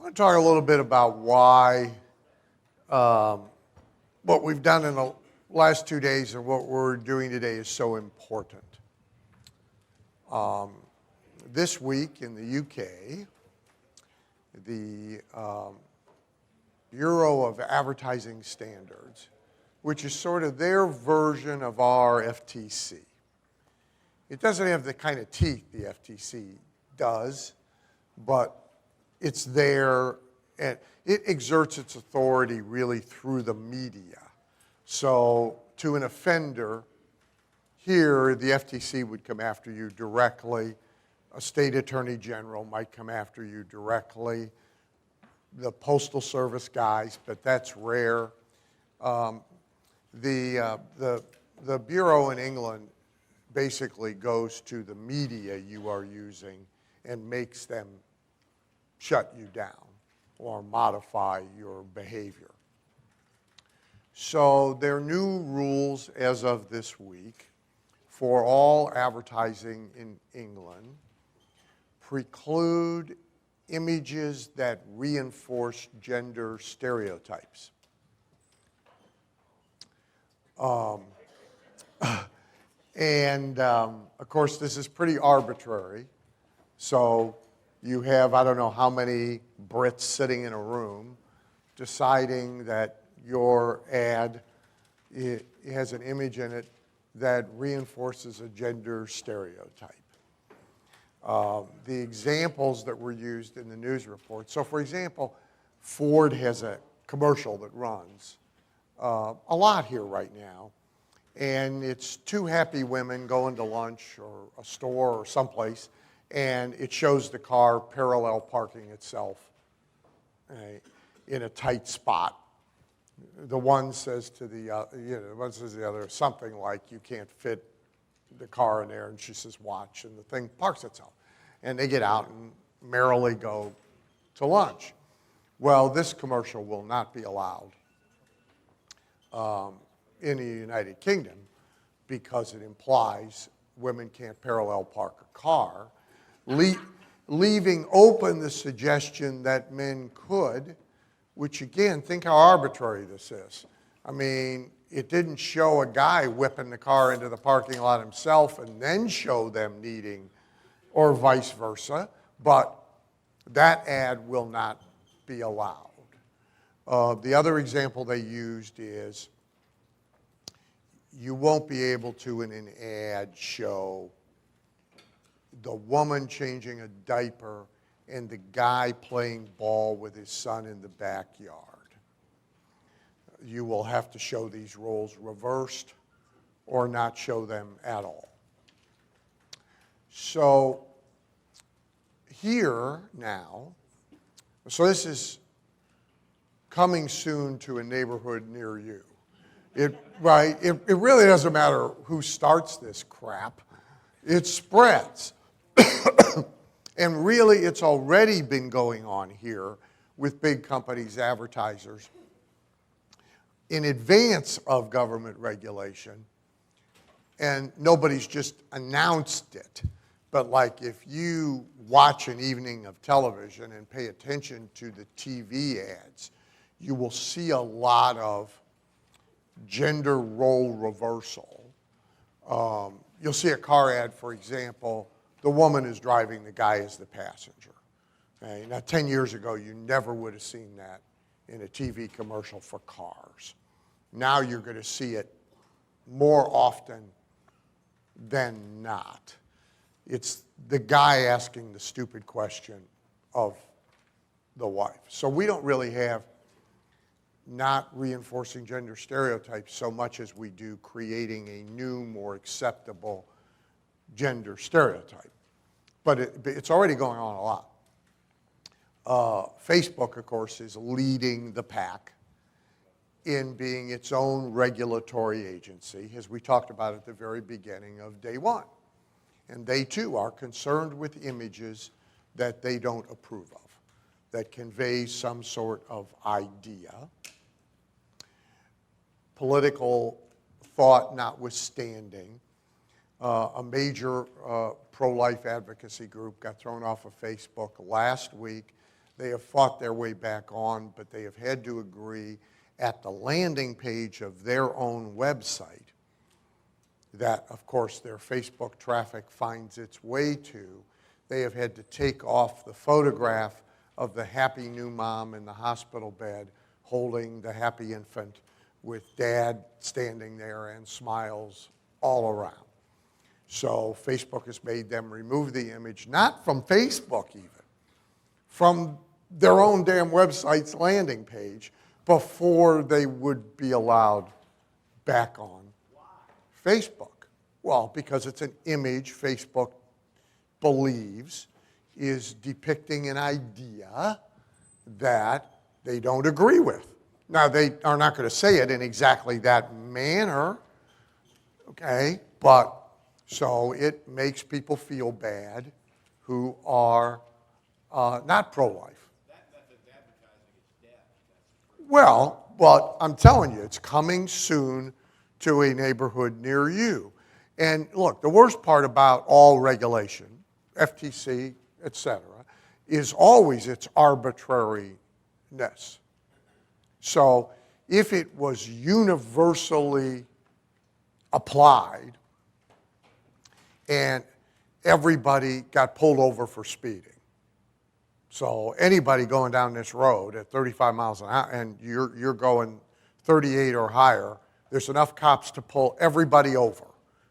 I want to talk a little bit about why what we've done in the last 2 days and what we're doing today is so important. This week in the UK, the Bureau of Advertising Standards, which is sort of their version of our FTC. It doesn't have the kind of teeth the FTC does, but it's there, and it exerts its authority really through the media. So to an offender, here the FTC would come after you directly. A state attorney general might come after you directly. The Postal Service guys, but that's rare. The Bureau in England basically goes to the media you are using and makes them shut you down or modify your behavior. So there are new rules as of this week for all advertising in England preclude images that reinforce gender stereotypes. Of course, this is pretty arbitrary. So you have, I don't know how many Brits sitting in a room deciding that your ad it has an image in it that reinforces a gender stereotype. The examples that were used in the news report. So for example, Ford has a commercial that runs a lot here right now. And it's two happy women going to lunch or a store or someplace, and it shows the car parallel parking itself in a tight spot. The one says to the one says to the other something like, "You can't fit the car in there," and she says, "Watch," and the thing parks itself. And they get out and merrily go to lunch. Well, this commercial will not be allowed in the United Kingdom because it implies women can't parallel park a car, leaving open the suggestion that men could, which again, think how arbitrary this is. I mean, it didn't show a guy whipping the car into the parking lot himself and then show them needing, or vice versa, but that ad will not be allowed. The other example they used is you won't be able to, in an ad, show the woman changing a diaper and the guy playing ball with his son in the backyard. You will have to show these roles reversed or not show them at all. So here now, so this is coming soon to a neighborhood near you. It really doesn't matter who starts this crap. It spreads. And really, it's already been going on here with big companies, advertisers, in advance of government regulation, and nobody's just announced it. But like if you watch an evening of television and pay attention to the TV ads, you will see a lot of gender role reversal. You'll see a car ad, for example, the woman is driving, the guy is the passenger. Okay? Now, 10 years ago, you never would have seen that in a TV commercial for cars. Now you're going to see it more often than not. It's the guy asking the stupid question of the wife. So we don't really have not reinforcing gender stereotypes so much as we do creating a new, more acceptable gender stereotype. But it's already going on a lot. Facebook, of course, is leading the pack in being its own regulatory agency, as we talked about at the very beginning of day one. And they, too, are concerned with images that they don't approve of, that convey some sort of idea. Political thought notwithstanding, a major pro-life advocacy group got thrown off of Facebook last week. They have fought their way back on, but they have had to agree at the landing page of their own website that, of course, their Facebook traffic finds its way to. They have had to take off the photograph of the happy new mom in the hospital bed holding the happy infant with dad standing there and smiles all around. So Facebook has made them remove the image, not from Facebook even, from their own damn website's landing page before they would be allowed back on Facebook. Well, because it's an image Facebook believes is depicting an idea that they don't agree with. Now, they are not going to say it in exactly that manner, okay? But so it makes people feel bad who are not pro-life. That method's advertising is dead. Well, but I'm telling you, it's coming soon to a neighborhood near you. And look, the worst part about all regulation, FTC, et cetera, is always its arbitrariness. So if it was universally applied and everybody got pulled over for speeding, so anybody going down this road at 35 miles an hour and you're going 38 or higher, there's enough cops to pull everybody over,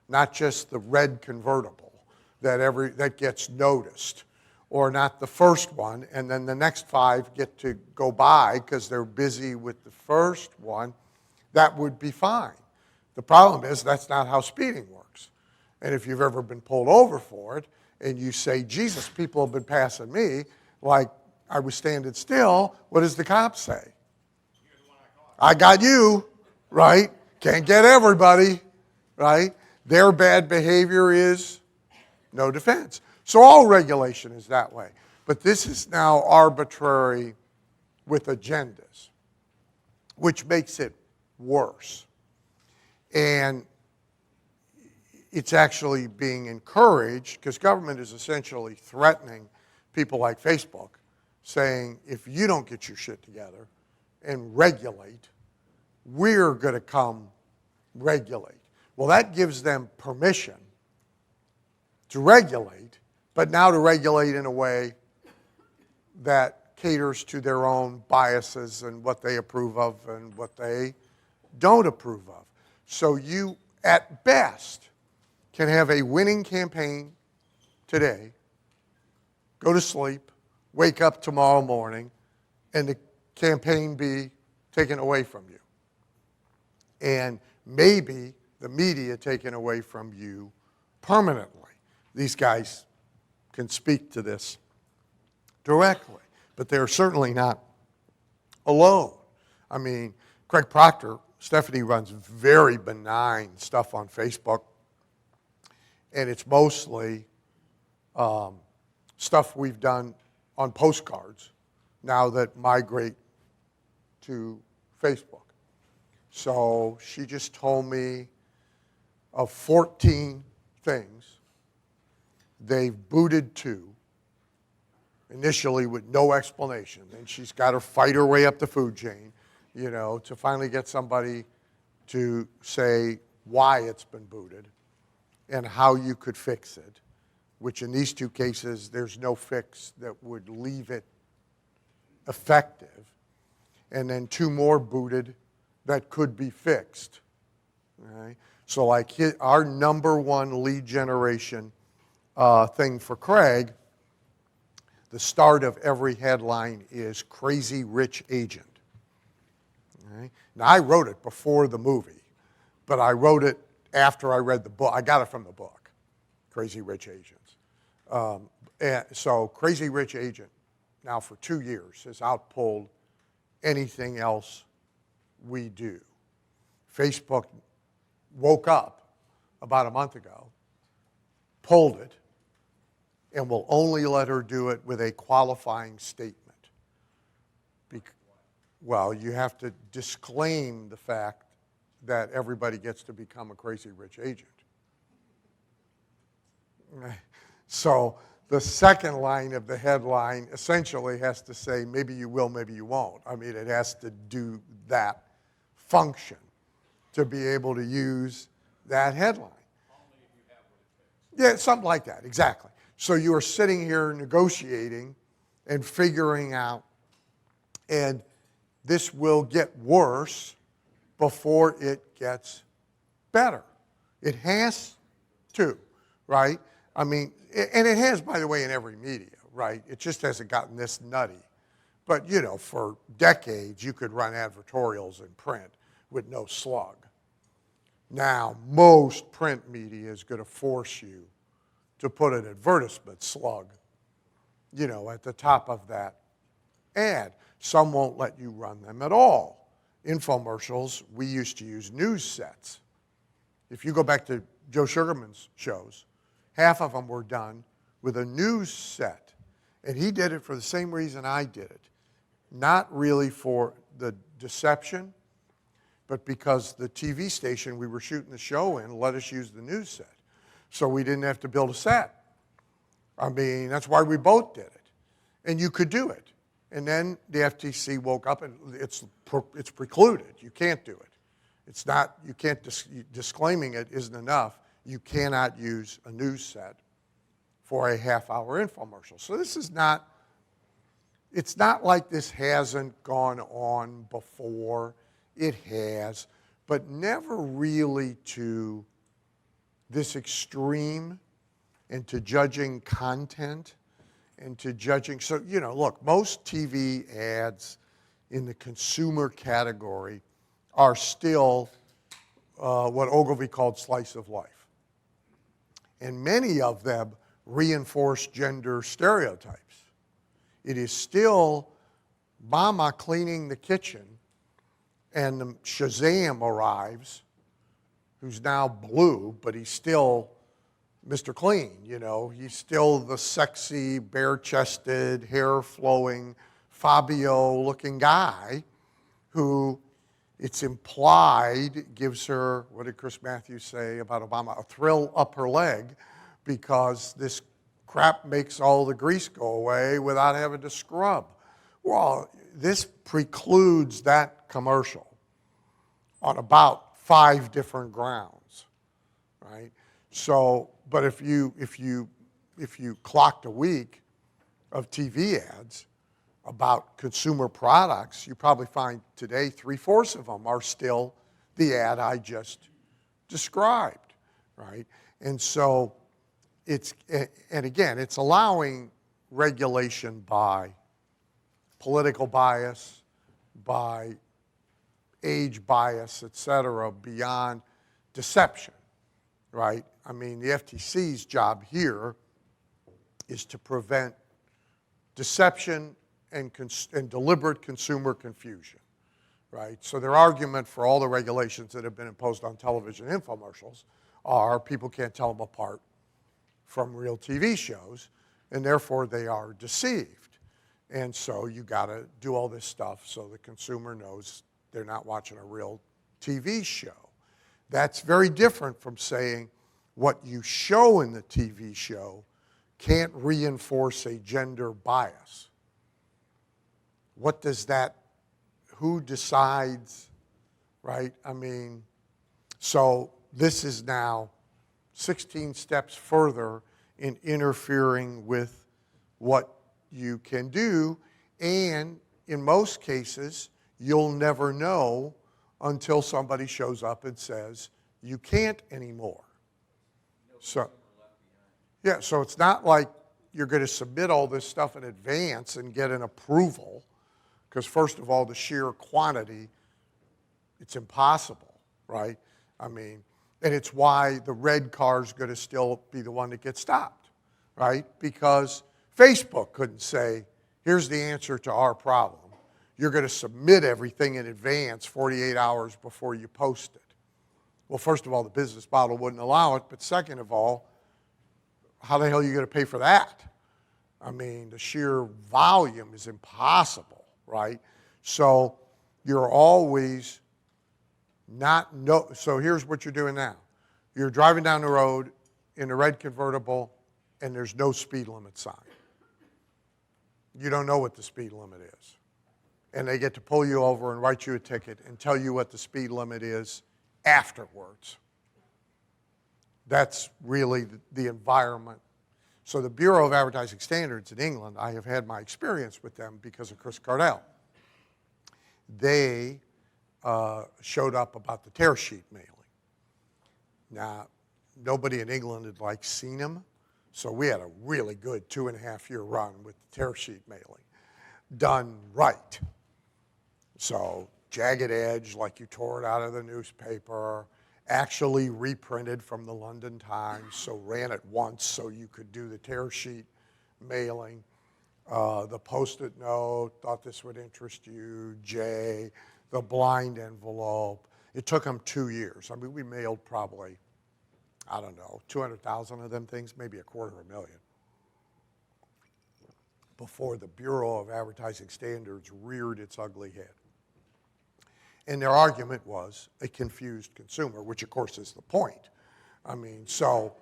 not just the red convertible that gets noticed, or not the first one, and then the next 5 get to go by because they're busy with the first one. That would be fine. The problem is that's not how speeding works. And if you've ever been pulled over for it and you say, Jesus, people have been passing me, like I was standing still, what does the cop say? I got you, right? Can't get everybody, right? Their bad behavior is no defense. So all regulation is that way. But this is now arbitrary with agendas, which makes it worse. And it's actually being encouraged, because government is essentially threatening people like Facebook, saying, if you don't get your shit together and regulate, we're going to come regulate. Well, that gives them permission to regulate, but now to regulate in a way that caters to their own biases and what they approve of and what they don't approve of. So you, at best, can have a winning campaign today, go to sleep, wake up tomorrow morning, and the campaign be taken away from you. And maybe the media taken away from you permanently. These guys can speak to this directly, but they're certainly not alone. I mean, Craig Proctor, Stephanie runs very benign stuff on Facebook, and it's mostly stuff we've done on postcards now that migrate to Facebook. So she just told me of 14 things. They've booted 2, initially with no explanation. Then she's got to fight her way up the food chain, to finally get somebody to say why it's been booted and how you could fix it, which in these 2 cases, there's no fix that would leave it effective. And then 2 more booted that could be fixed. Okay? So like our number 1 lead generation thing for Craig, the start of every headline is Crazy Rich Agent. Okay? Now, I wrote it before the movie, but I wrote it after I read the book. I got it from the book, Crazy Rich Agents. And so Crazy Rich Agent, now for 2 years, has outpulled anything else we do. Facebook woke up about a month ago, pulled it, and will only let her do it with a qualifying statement. Well, you have to disclaim the fact that everybody gets to become a crazy rich agent. So the second line of the headline essentially has to say, maybe you will, maybe you won't. I mean, it has to do that function to be able to use that headline. Yeah, something like that, exactly. So you are sitting here negotiating and figuring out, and this will get worse before it gets better. It has to, right? I mean, and it has, by the way, in every media, right? It just hasn't gotten this nutty. But, you know, for decades, you could run advertorials in print with no slug. Now, most print media is going to force you to put an advertisement slug, you know, at the top of that ad. Some won't let you run them at all. Infomercials, we used to use news sets. If you go back to Joe Sugarman's shows, half of them were done with a news set. And he did it for the same reason I did it. Not really for the deception, but because the TV station we were shooting the show in let us use the news set. So we didn't have to build a set. I mean, that's why we both did it. And you could do it. And then the FTC woke up and it's precluded. You can't do it. It's not, you can't, disclaiming it isn't enough. You cannot use a news set for a half-hour infomercial. So this is not, it's not like this hasn't gone on before. It has, but never really to this extreme and to judging content and to judging. So, you know, look, most TV ads in the consumer category are still what Ogilvy called slice of life. And many of them reinforce gender stereotypes. It is still mama cleaning the kitchen and Shazam arrives, who's now blue, but he's still Mr. Clean, you know. He's still the sexy, bare-chested, hair-flowing, Fabio-looking guy who, it's implied, gives her, what did Chris Matthews say about Obama, a thrill up her leg because this crap makes all the grease go away without having to scrub. Well, this precludes that commercial on about 5 different grounds, right? So, but if you clocked a week of TV ads about consumer products, you probably find today 3/4 of them are still the ad I just described, right? And so it's, and again, it's allowing regulation by political bias, by age bias, et cetera, beyond deception, right? I mean, the FTC's job here is to prevent deception and deliberate consumer confusion, right? So their argument for all the regulations that have been imposed on television infomercials are people can't tell them apart from real TV shows, and therefore they are deceived. And so you got to do all this stuff so the consumer knows they're not watching a real TV show. That's very different from saying what you show in the TV show can't reinforce a gender bias. What does that, who decides, right? I mean, so this is now 16 steps further in interfering with what you can do, and in most cases, you'll never know until somebody shows up and says, you can't anymore. So, yeah, so it's not like you're going to submit all this stuff in advance and get an approval, because first of all, the sheer quantity, it's impossible, right? I mean, and it's why the red car is going to still be the one that gets stopped, right? Because Facebook couldn't say, here's the answer to our problem. You're going to submit everything in advance 48 hours before you post it. Well, first of all, the business model wouldn't allow it, but second of all, how the hell are you going to pay for that? I mean, the sheer volume is impossible, right? So you're always not, so here's what you're doing now. You're driving down the road in a red convertible, and there's no speed limit sign. You don't know what the speed limit is. And they get to pull you over and write you a ticket and tell you what the speed limit is afterwards. That's really the environment. So the Bureau of Advertising Standards in England, I have had my experience with them because of Chris Cardell. They showed up about the tear sheet mailing. Now, nobody in England had seen him, so we had a really good 2.5-year run with the tear sheet mailing, done right. So jagged edge, like you tore it out of the newspaper, actually reprinted from the London Times, so ran it once so you could do the tear sheet mailing. The Post-it note, thought this would interest you, Jay, the blind envelope. It took them 2 years. I mean, we mailed probably, I don't know, 200,000 of them things, maybe 250,000, before the Bureau of Advertising Standards reared its ugly head. And their argument was a confused consumer, which of course is the point. I mean, so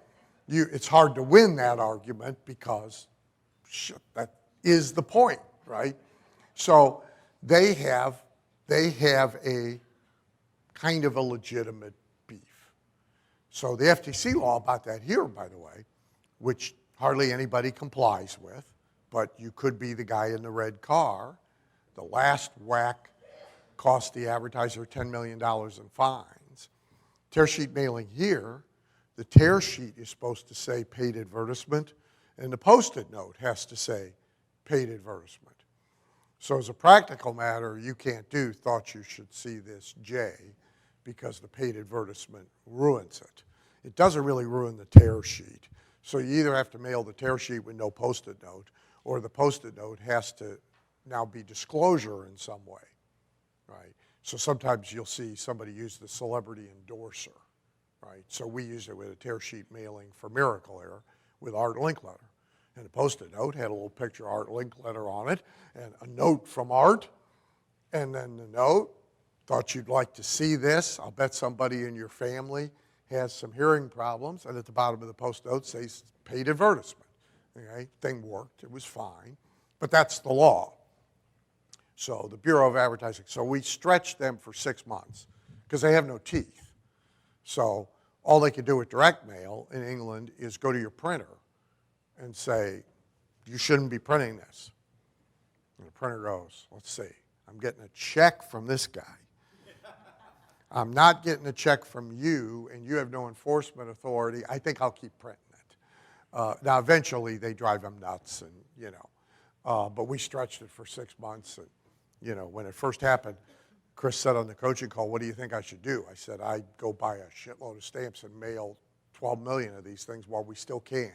it's hard to win that argument because that is the point, right? So they have a kind of a legitimate beef. So the FTC law about that here, by the way, which hardly anybody complies with, but you could be the guy in the red car, the last whack cost the advertiser $10 million in fines. Tear sheet mailing here, the tear sheet is supposed to say paid advertisement, and the Post-it note has to say paid advertisement. So as a practical matter, you can't do thought you should see this J because the paid advertisement ruins it. It doesn't really ruin the tear sheet. So you either have to mail the tear sheet with no Post-it note, or the Post-it note has to now be disclosure in some way. Right? So sometimes you'll see somebody use the celebrity endorser, right? So we used it with a tear sheet mailing for Miracle Air with Art Linkletter. And the Post-it note had a little picture of Art Linkletter on it and a note from Art. And then the note, thought you'd like to see this. I'll bet somebody in your family has some hearing problems. And at the bottom of the Post-it note says paid advertisement. Okay? Thing worked. It was fine. But that's the law. So the Bureau of Advertising, so we stretched them for 6 months because they have no teeth. So all they can do with direct mail in England is go to your printer and say, you shouldn't be printing this. And the printer goes, let's see, I'm getting a check from this guy. I'm not getting a check from you, and you have no enforcement authority. I think I'll keep printing it. Now, eventually, they drive them nuts, and but we stretched it for 6 months, and when it first happened, Chris said on the coaching call, what do you think I should do? I said, I'd go buy a shitload of stamps and mail 12 million of these things while we still can.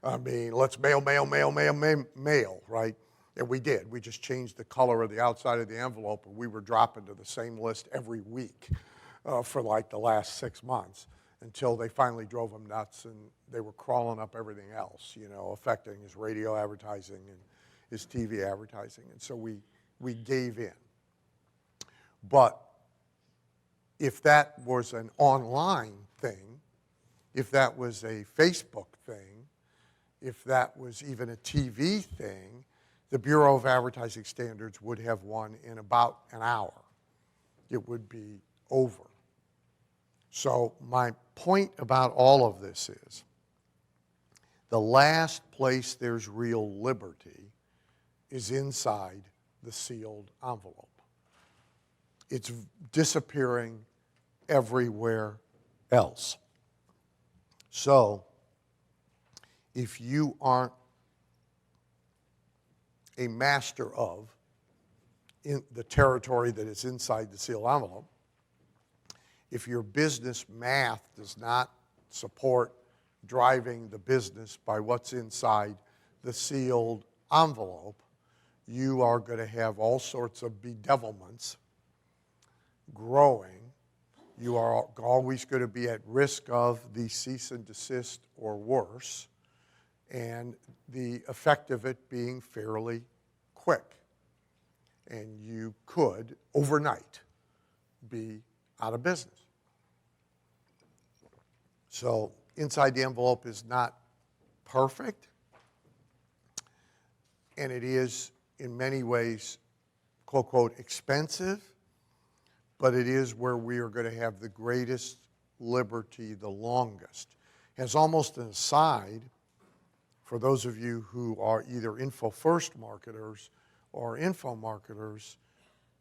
I mean, let's mail, right? And we did. We just changed the color of the outside of the envelope, and we were dropping to the same list every week for the last 6 months until they finally drove him nuts, and they were crawling up everything else, affecting his radio advertising and his TV advertising. And so we gave in. But if that was an online thing, if that was a Facebook thing, if that was even a TV thing, the Bureau of Advertising Standards would have won in about an hour. It would be over. So my point about all of this is, the last place there's real liberty is inside the sealed envelope. It's disappearing everywhere else. So if you aren't a master of in the territory that is inside the sealed envelope, if your business math does not support driving the business by what's inside the sealed envelope, you are going to have all sorts of bedevilments growing. You are always going to be at risk of the cease and desist or worse, and the effect of it being fairly quick. And you could, overnight, be out of business. So inside the envelope is not perfect, and it is in many ways, quote, quote, expensive, but it is where we are going to have the greatest liberty the longest. As almost an aside, for those of you who are either info-first marketers or info marketers,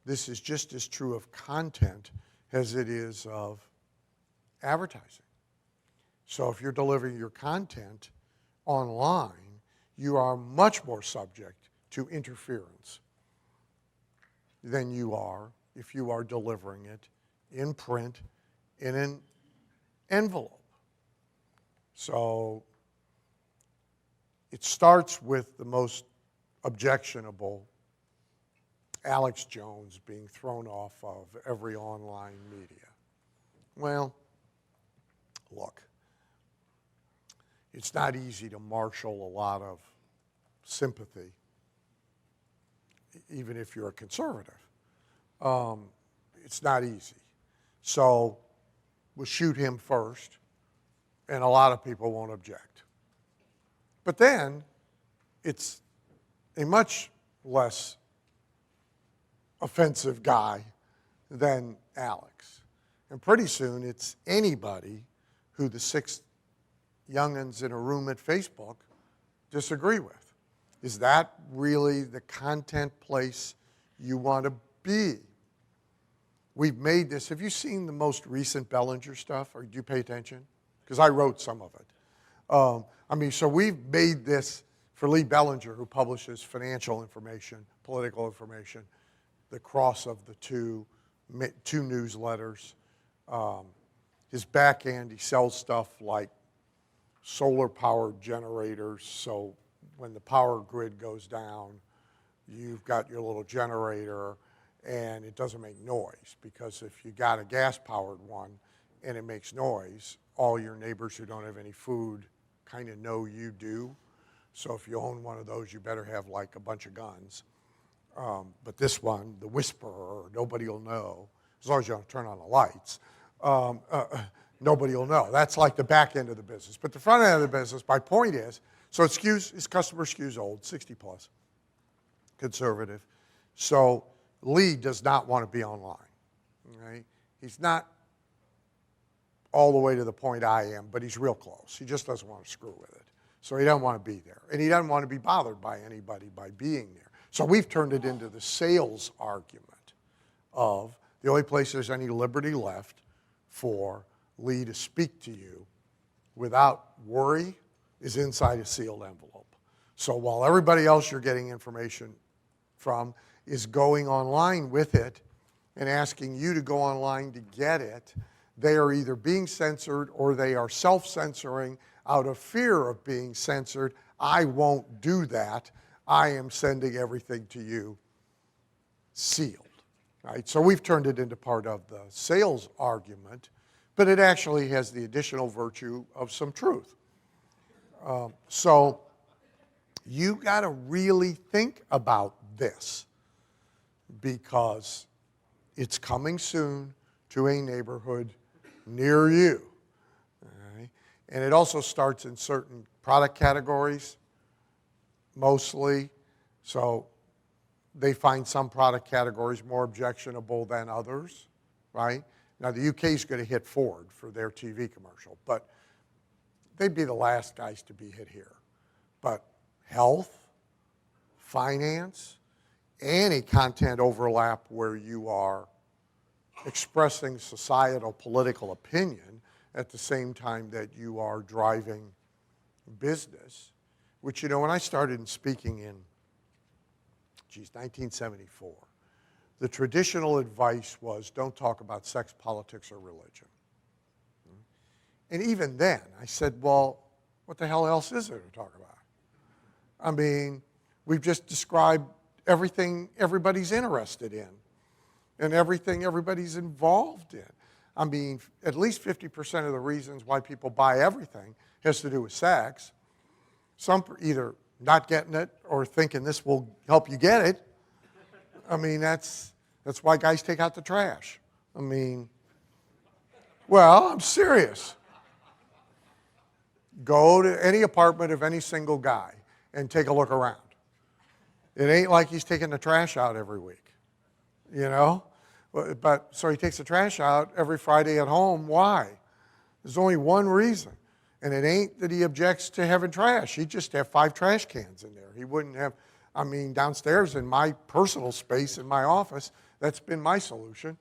this is just as true of content as it is of advertising. So if you're delivering your content online, you are much more subject to interference than you are if you are delivering it in print in an envelope. So it starts with the most objectionable, Alex Jones being thrown off of every online media. Well, look, it's not easy to marshal a lot of sympathy, even if you're a conservative. It's not easy. So we'll shoot him first, and a lot of people won't object. But then it's a much less offensive guy than Alex. And pretty soon it's anybody who the 6 young'uns in a room at Facebook disagree with. Is that really the content place you want to be? We've made this. Have you seen the most recent Bellinger stuff, or do you pay attention? Because I wrote some of it. So we've made this for Lee Bellinger, who publishes financial information, political information, the cross of the two newsletters. His back end, he sells stuff like solar-powered generators, so when the power grid goes down, you've got your little generator, and it doesn't make noise, because if you got a gas-powered one and it makes noise, all your neighbors who don't have any food kind of know you do. So if you own one of those, you better have like a bunch of guns. But this one, the Whisperer, nobody will know, as long as you don't turn on the lights. Nobody will know. That's like the back end of the business. But the front end of the business, my point is, so his customer skews old, 60 plus, conservative. So Lee does not want to be online. Right? He's not all the way to the point I am, but he's real close. He just doesn't want to screw with it. So he doesn't want to be there. And he doesn't want to be bothered by anybody by being there. So we've turned it into the sales argument of the only place there's any liberty left for Lee to speak to you without worry is inside a sealed envelope. So while everybody else you're getting information from is going online with it and asking you to go online to get it, they are either being censored or they are self-censoring out of fear of being censored. I won't do that. I am sending everything to you sealed. Right? So we've turned it into part of the sales argument, but it actually has the additional virtue of some truth. So you got to really think about this, because it's coming soon to a neighborhood near you. All right? And it also starts in certain product categories, mostly. So they find some product categories more objectionable than others, right? Now, the UK is going to hit Ford for their TV commercial, but they'd be the last guys to be hit here. But health, finance, any content overlap where you are expressing societal political opinion at the same time that you are driving business, which, when I started speaking in, 1974, the traditional advice was don't talk about sex, politics, or religion. And even then, I said, well, what the hell else is there to talk about? I mean, we've just described everything everybody's interested in and everything everybody's involved in. I mean, at least 50% of the reasons why people buy everything has to do with sex. Some either not getting it or thinking this will help you get it. I mean, that's why guys take out the trash. I mean, well, I'm serious. Go to any apartment of any single guy and take a look around. It ain't like he's taking the trash out every week, you know? But so he takes the trash out every Friday at home. Why? There's only one reason. And it ain't that he objects to having trash. He'd just have 5 trash cans in there. He wouldn't have, downstairs in my personal space in my office, that's been my solution.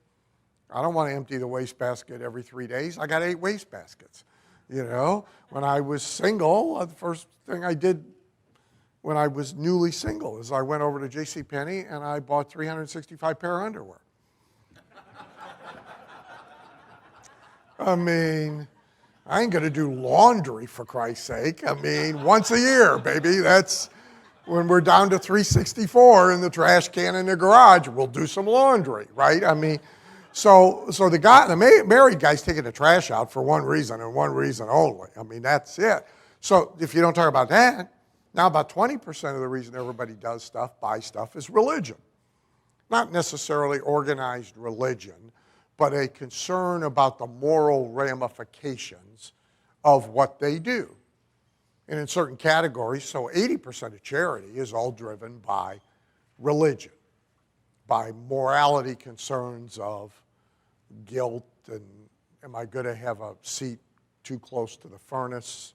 I don't want to empty the wastebasket every 3 days. I got 8 wastebaskets. You know, when I was single, the first thing I did when I was newly single is I went over to JCPenney and I bought 365 pair of underwear. I ain't going to do laundry, for Christ's sake. Once a year, baby. That's when we're down to 364 in the trash can in the garage, we'll do some laundry, right? So the married guy's taking the trash out for one reason and one reason only. That's it. So if you don't talk about that, now about 20% of the reason everybody does stuff, buys stuff, is religion. Not necessarily organized religion, but a concern about the moral ramifications of what they do. And in certain categories, so 80% of charity is all driven by religion, by morality concerns of guilt and am I going to have a seat too close to the furnace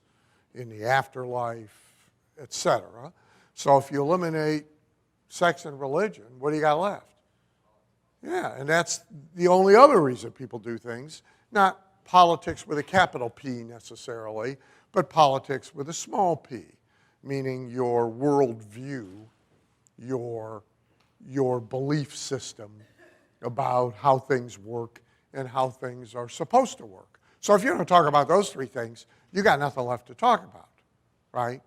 in the afterlife, etc. So if you eliminate sex and religion, what do you got left? Yeah, and that's the only other reason people do things, not politics with a capital P necessarily, but politics with a small p, meaning your worldview, your belief system about how things work and how things are supposed to work. So if you don't talk about those 3 things, you got nothing left to talk about, right?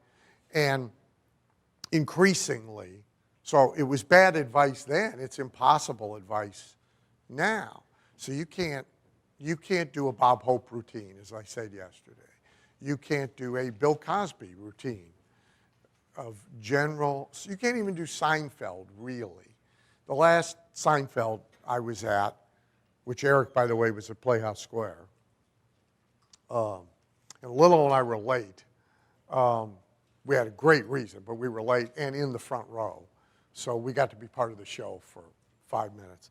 And increasingly, so it was bad advice then, it's impossible advice now. So you can't do a Bob Hope routine, as I said yesterday. You can't do a Bill Cosby routine of general, so you can't even do Seinfeld, really. The last Seinfeld I was at, which Eric, by the way, was at Playhouse Square, and Little and I were late. We had a great reason, but we were late and in the front row. So we got to be part of the show for 5 minutes.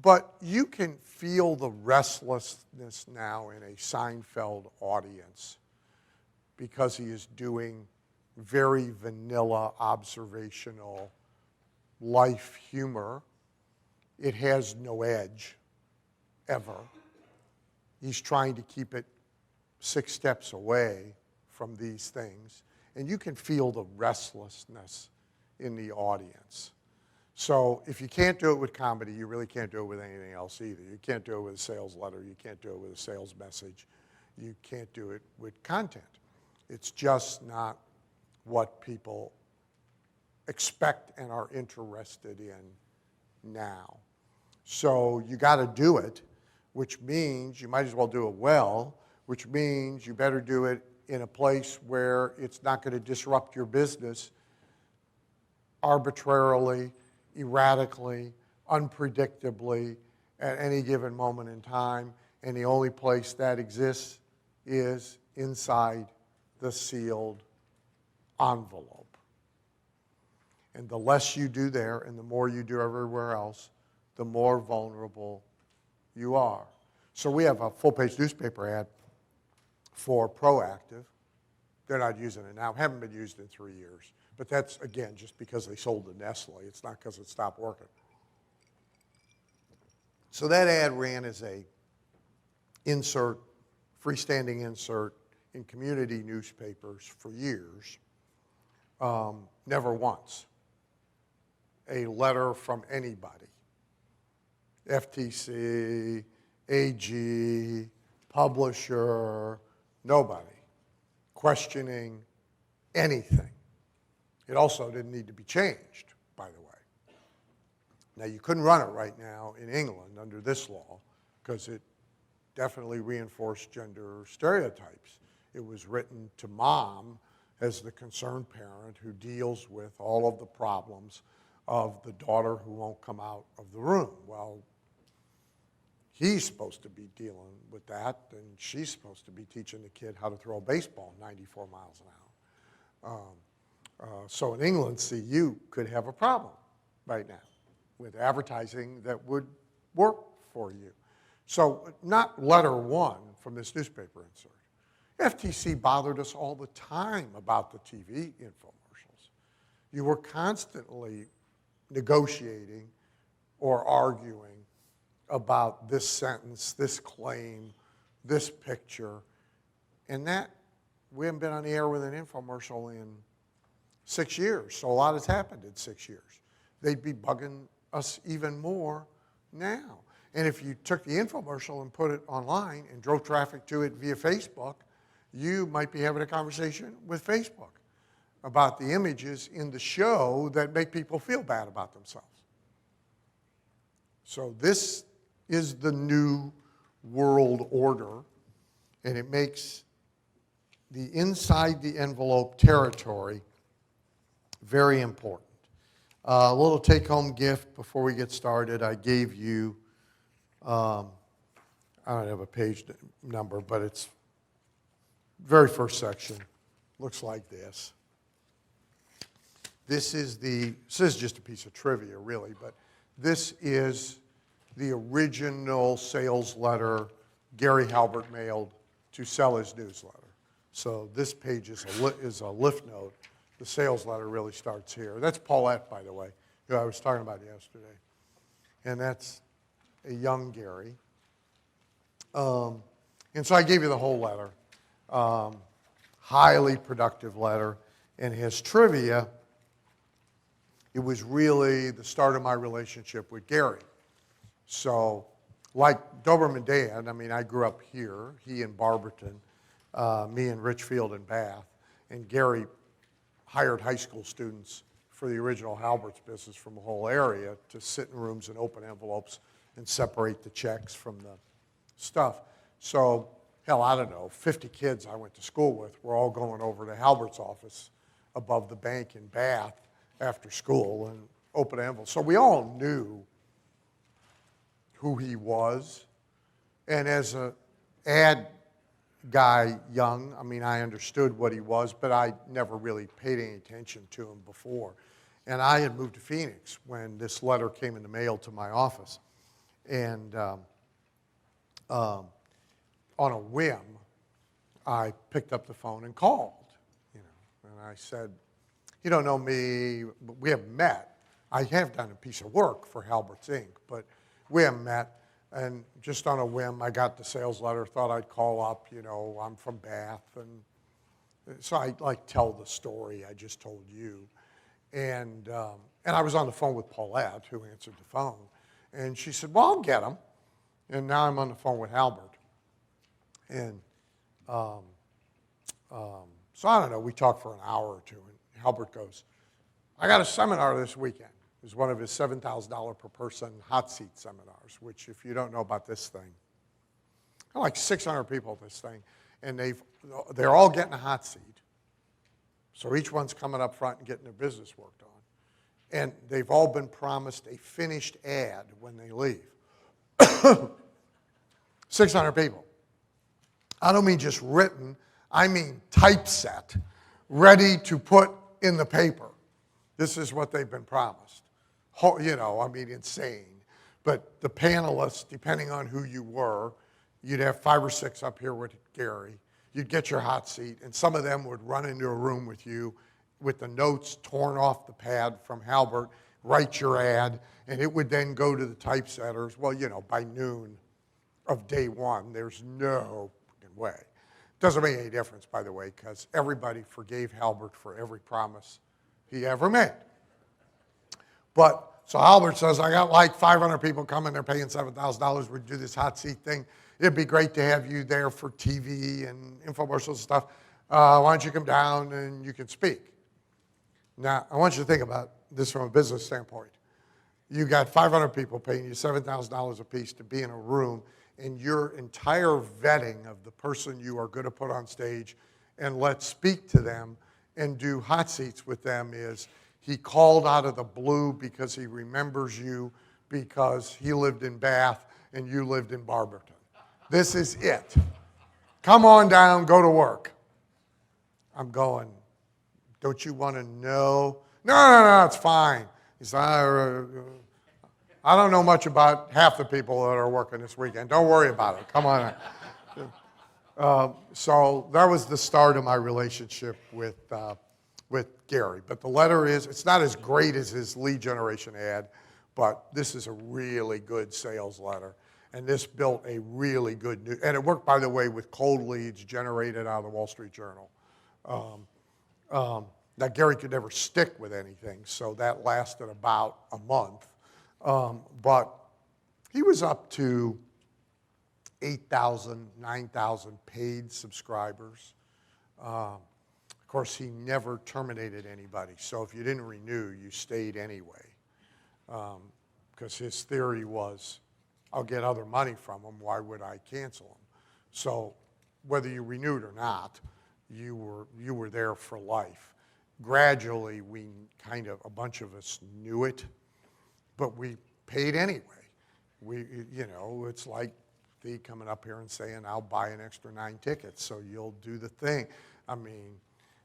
But you can feel the restlessness now in a Seinfeld audience because he is doing very vanilla, observational life humor. It has no edge, ever. He's trying to keep it 6 steps away from these things. And you can feel the restlessness in the audience. So if you can't do it with comedy, you really can't do it with anything else either. You can't do it with a sales letter. You can't do it with a sales message. You can't do it with content. It's just not what people expect and are interested in now. So you got to do it, which means you might as well do it well, which means you better do it in a place where it's not going to disrupt your business arbitrarily, erratically, unpredictably at any given moment in time. And the only place that exists is inside the sealed envelope. And the less you do there and the more you do everywhere else, the more vulnerable you are. So we have a full-page newspaper ad for Proactive. They're not using it now, haven't been used in 3 years. But that's, again, just because they sold to Nestle. It's not because it stopped working. So that ad ran as a insert, freestanding insert in community newspapers for years. Never once a letter from anybody, FTC, AG, publisher, nobody, questioning anything. It also didn't need to be changed, by the way. Now, you couldn't run it right now in England under this law because it definitely reinforced gender stereotypes. It was written to mom as the concerned parent who deals with all of the problems of the daughter who won't come out of the room. Well, he's supposed to be dealing with that, and she's supposed to be teaching the kid how to throw a baseball 94 miles an hour. So in England, see, you could have a problem right now with advertising that would work for you. So not letter one from this newspaper insert. FTC bothered us all the time about the TV infomercials. You were constantly negotiating or arguing about this sentence, this claim, this picture, and that, we haven't been on the air with an infomercial in 6 years, so a lot has happened in 6 years. They'd be bugging us even more now. And if you took the infomercial and put it online and drove traffic to it via Facebook, you might be having a conversation with Facebook about the images in the show that make people feel bad about themselves. So this is the new world order, and it makes the inside the envelope territory very important. A little take-home gift before we get started. I gave you, I don't have a page number, but it's very first section. Looks like this. This is just a piece of trivia, really, but this is the original sales letter Gary Halbert mailed to sell his newsletter. So this page is a lift note. The sales letter really starts here. That's Paulette, by the way, who I was talking about yesterday. And that's a young Gary. And so I gave you the whole letter. Highly productive letter. And his trivia, it was really the start of my relationship with Gary. So like Doberman Dan, I mean, I grew up here, he in Barberton, me in Richfield and Bath, and Gary hired high school students for the original Halbert's business from the whole area to sit in rooms and open envelopes and separate the checks from the stuff. So, hell, I don't know, 50 kids I went to school with were all going over to Halbert's office above the bank in Bath after school and open envelopes. So we all knew who he was. And as an ad guy, young, I mean, I understood what he was, but I never really paid any attention to him before. And I had moved to Phoenix when this letter came in the mail to my office. And on a whim, I picked up the phone and called, and I said, you don't know me, but we haven't met. I have done a piece of work for Halbert's Inc., but we haven't met. And just on a whim, I got the sales letter, thought I'd call up, I'm from Bath. And so I tell the story I just told you. And I was on the phone with Paulette, who answered the phone. And she said, well, I'll get him. And now I'm on the phone with Halbert. And so I don't know, we talked for an hour or two. And Halbert goes, I got a seminar this weekend. It was one of his $7,000 per person hot seat seminars, which if you don't know about this thing, there are like 600 people at this thing, and they're all getting a hot seat. So each one's coming up front and getting their business worked on. And they've all been promised a finished ad when they leave. 600 people. I don't mean just written, I mean typeset, ready to put in the paper. This is what they've been promised. Insane. But the panelists, depending on who you were, you'd have 5 or 6 up here with Gary. You'd get your hot seat, and some of them would run into a room with you with the notes torn off the pad from Halbert, write your ad, and it would then go to the typesetters. Well, by noon of day one, there's no way. Doesn't make any difference, by the way, because everybody forgave Halbert for every promise he ever made. But, so Halbert says, I got like 500 people coming, they're paying $7,000, we do this hot seat thing. It'd be great to have you there for TV and infomercials and stuff. Why don't you come down and you can speak? Now, I want you to think about this from a business standpoint. You got 500 people paying you $7,000 a piece to be in a room, and your entire vetting of the person you are going to put on stage and let speak to them and do hot seats with them is he called out of the blue because he remembers you, because he lived in Bath and you lived in Barberton. This is it. Come on down, go to work. I'm going, don't you want to know? No, it's fine. He said, I don't know much about half the people that are working this weekend. Don't worry about it. Come on. So that was the start of my relationship with Gary. But the letter it's not as great as his lead generation ad, but this is a really good sales letter. And this built a really good news, and it worked, by the way, with cold leads generated out of the Wall Street Journal. Now, Gary could never stick with anything, so that lasted about a month. But he was up to 8,000, 9,000 paid subscribers. Of course, he never terminated anybody, so if you didn't renew, you stayed anyway. Because his theory was, I'll get other money from them, why would I cancel them? So whether you renewed or not, you were there for life. Gradually, a bunch of us knew it, but we paid anyway. It's like the coming up here and saying, I'll buy an extra 9 tickets, so you'll do the thing. I mean,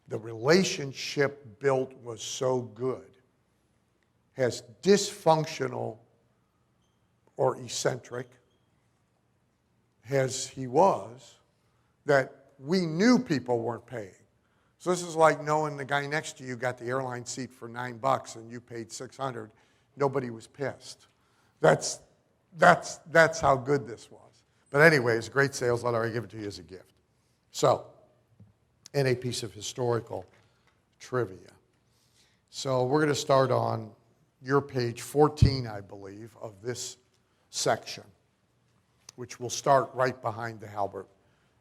the relationship built was so good. As dysfunctional or eccentric as he was, that we knew people weren't paying. So this is like knowing the guy next to you got the airline seat for $9 and you paid $600. Nobody was pissed. That's how good this was. But anyway, it's a great sales letter. I give it to you as a gift. So, and a piece of historical trivia. So we're going to start on your page 14, I believe, of this section, which will start right behind the Halbert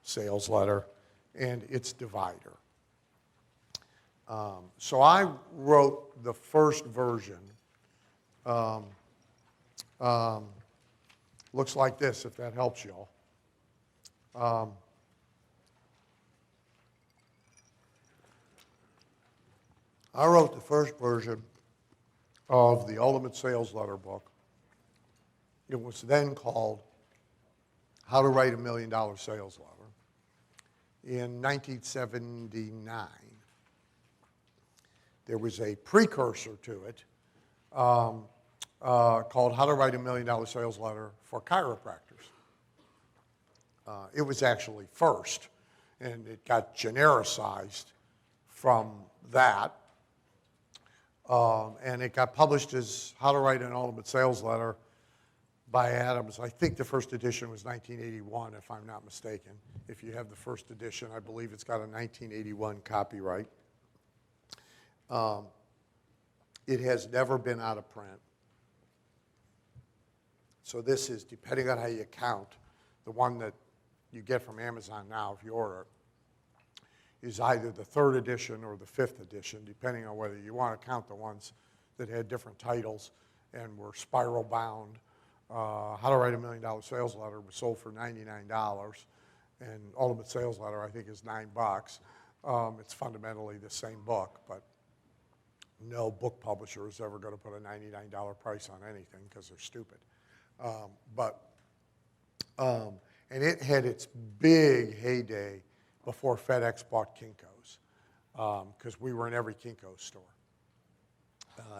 sales letter and its divider. So I wrote the first version. Looks like this, if that helps y'all. I wrote the first version of the Ultimate Sales Letter book. It was then called How to Write a $1 Million Sales Letter in 1979. There was a precursor to it called How to Write a $1 Million Sales Letter for Chiropractors. It was actually first, and it got genericized from that. And it got published as How to Write an Ultimate Sales Letter by Adams. I think the first edition was 1981, if I'm not mistaken. If you have the first edition, I believe it's got a 1981 copyright. It has never been out of print. So this is, depending on how you count, the one that you get from Amazon now, if you order it, is either the 3rd edition or the 5th edition, depending on whether you want to count the ones that had different titles and were spiral bound. How to Write a $1 Million Sales Letter was sold for $99, and Ultimate Sales Letter, I think, is $9. It's fundamentally the same book, but no book publisher is ever going to put a $99 price on anything because they're stupid. And it had its big heyday before FedEx bought Kinko's, because we were in every Kinko's store.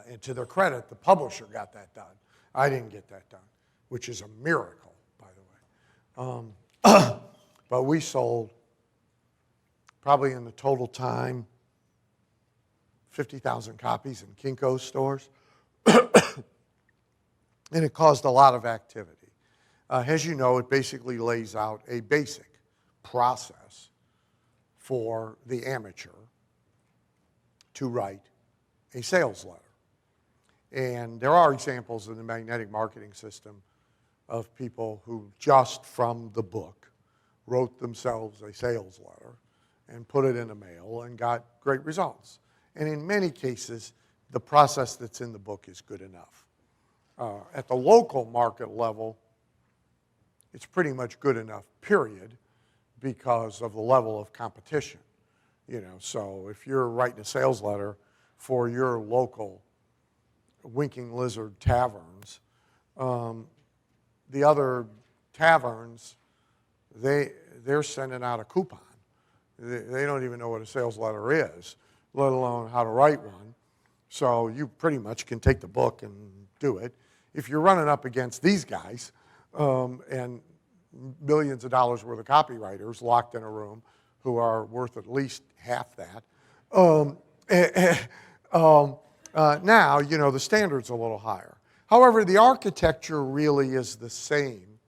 And to their credit, the publisher got that done. I didn't get that done, which is a miracle, by the way. But we sold, probably in the total time, 50,000 copies in Kinko's stores. And it caused a lot of activity. As you know, it basically lays out a basic process for the amateur to write a sales letter. And there are examples in the magnetic marketing system of people who just from the book wrote themselves a sales letter and put it in the mail and got great results. And in many cases, the process that's in the book is good enough. At the local market level, it's pretty much good enough, period, because of the level of competition. So if you're writing a sales letter for your local Winking Lizard taverns, The other taverns, they're sending out a coupon. They don't even know what a sales letter is, let alone how to write one. So you pretty much can take the book and do it. If you're running up against these guys and millions of dollars worth of copywriters locked in a room who are worth at least half that, now, the standard's a little higher. However, the architecture really is the same.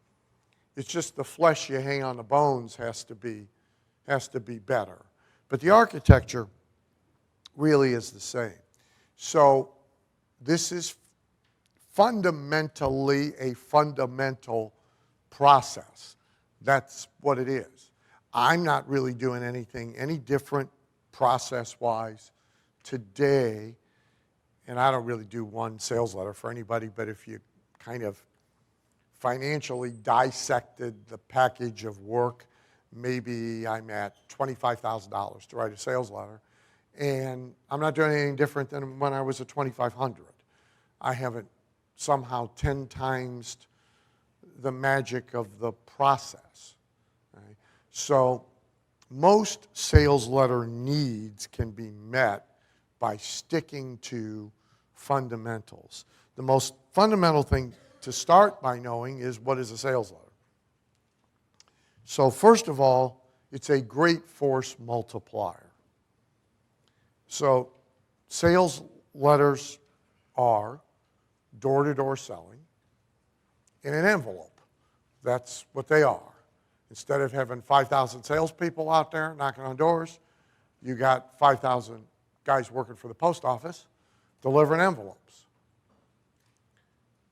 It's just the flesh you hang on the bones has to be better. But the architecture really is the same. So this is fundamentally a fundamental process. That's what it is. I'm not really doing anything any different process-wise today, and I don't really do one sales letter for anybody, but if you kind of financially dissected the package of work, maybe I'm at $25,000 to write a sales letter, and I'm not doing anything different than when I was at $2,500. I haven't somehow 10 times the magic of the process. Right? So most sales letter needs can be met by sticking to fundamentals. The most fundamental thing to start by knowing is, what is a sales letter? So first of all, it's a great force multiplier. So sales letters are door-to-door selling in an envelope. That's what they are. Instead of having 5,000 salespeople out there knocking on doors, you got 5,000 guys working for the post office delivering envelopes.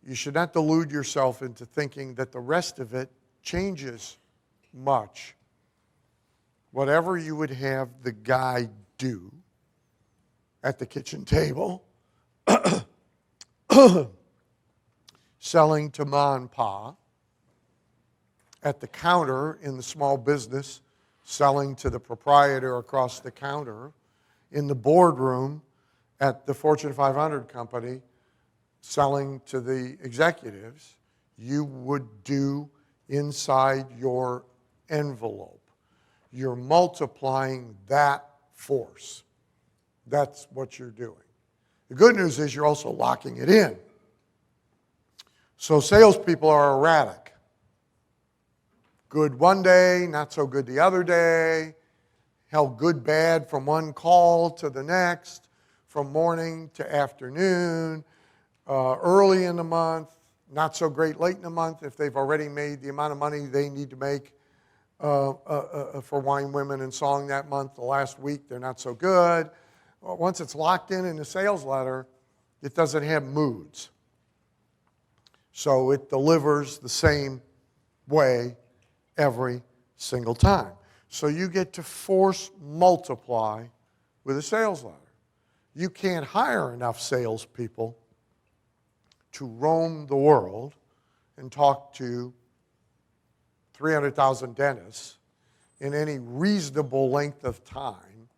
You should not delude yourself into thinking that the rest of it changes much. Whatever you would have the guy do at the kitchen table, selling to ma and pa, at the counter in the small business, selling to the proprietor across the counter, in the boardroom at the Fortune 500 company, selling to the executives, you would do inside your envelope. You're multiplying that force. That's what you're doing. The good news is you're also locking it in. So salespeople are erratic. Good one day, not so good the other day, held good, bad from one call to the next, from morning to afternoon, early in the month, not so great late in the month if they've already made the amount of money they need to make for Wine, Women, and Song that month. The last week, they're not so good. Once it's locked in the sales letter, it doesn't have moods. So it delivers the same way every single time. So you get to force multiply with a sales letter. You can't hire enough salespeople to roam the world and talk to 300,000 dentists in any reasonable length of time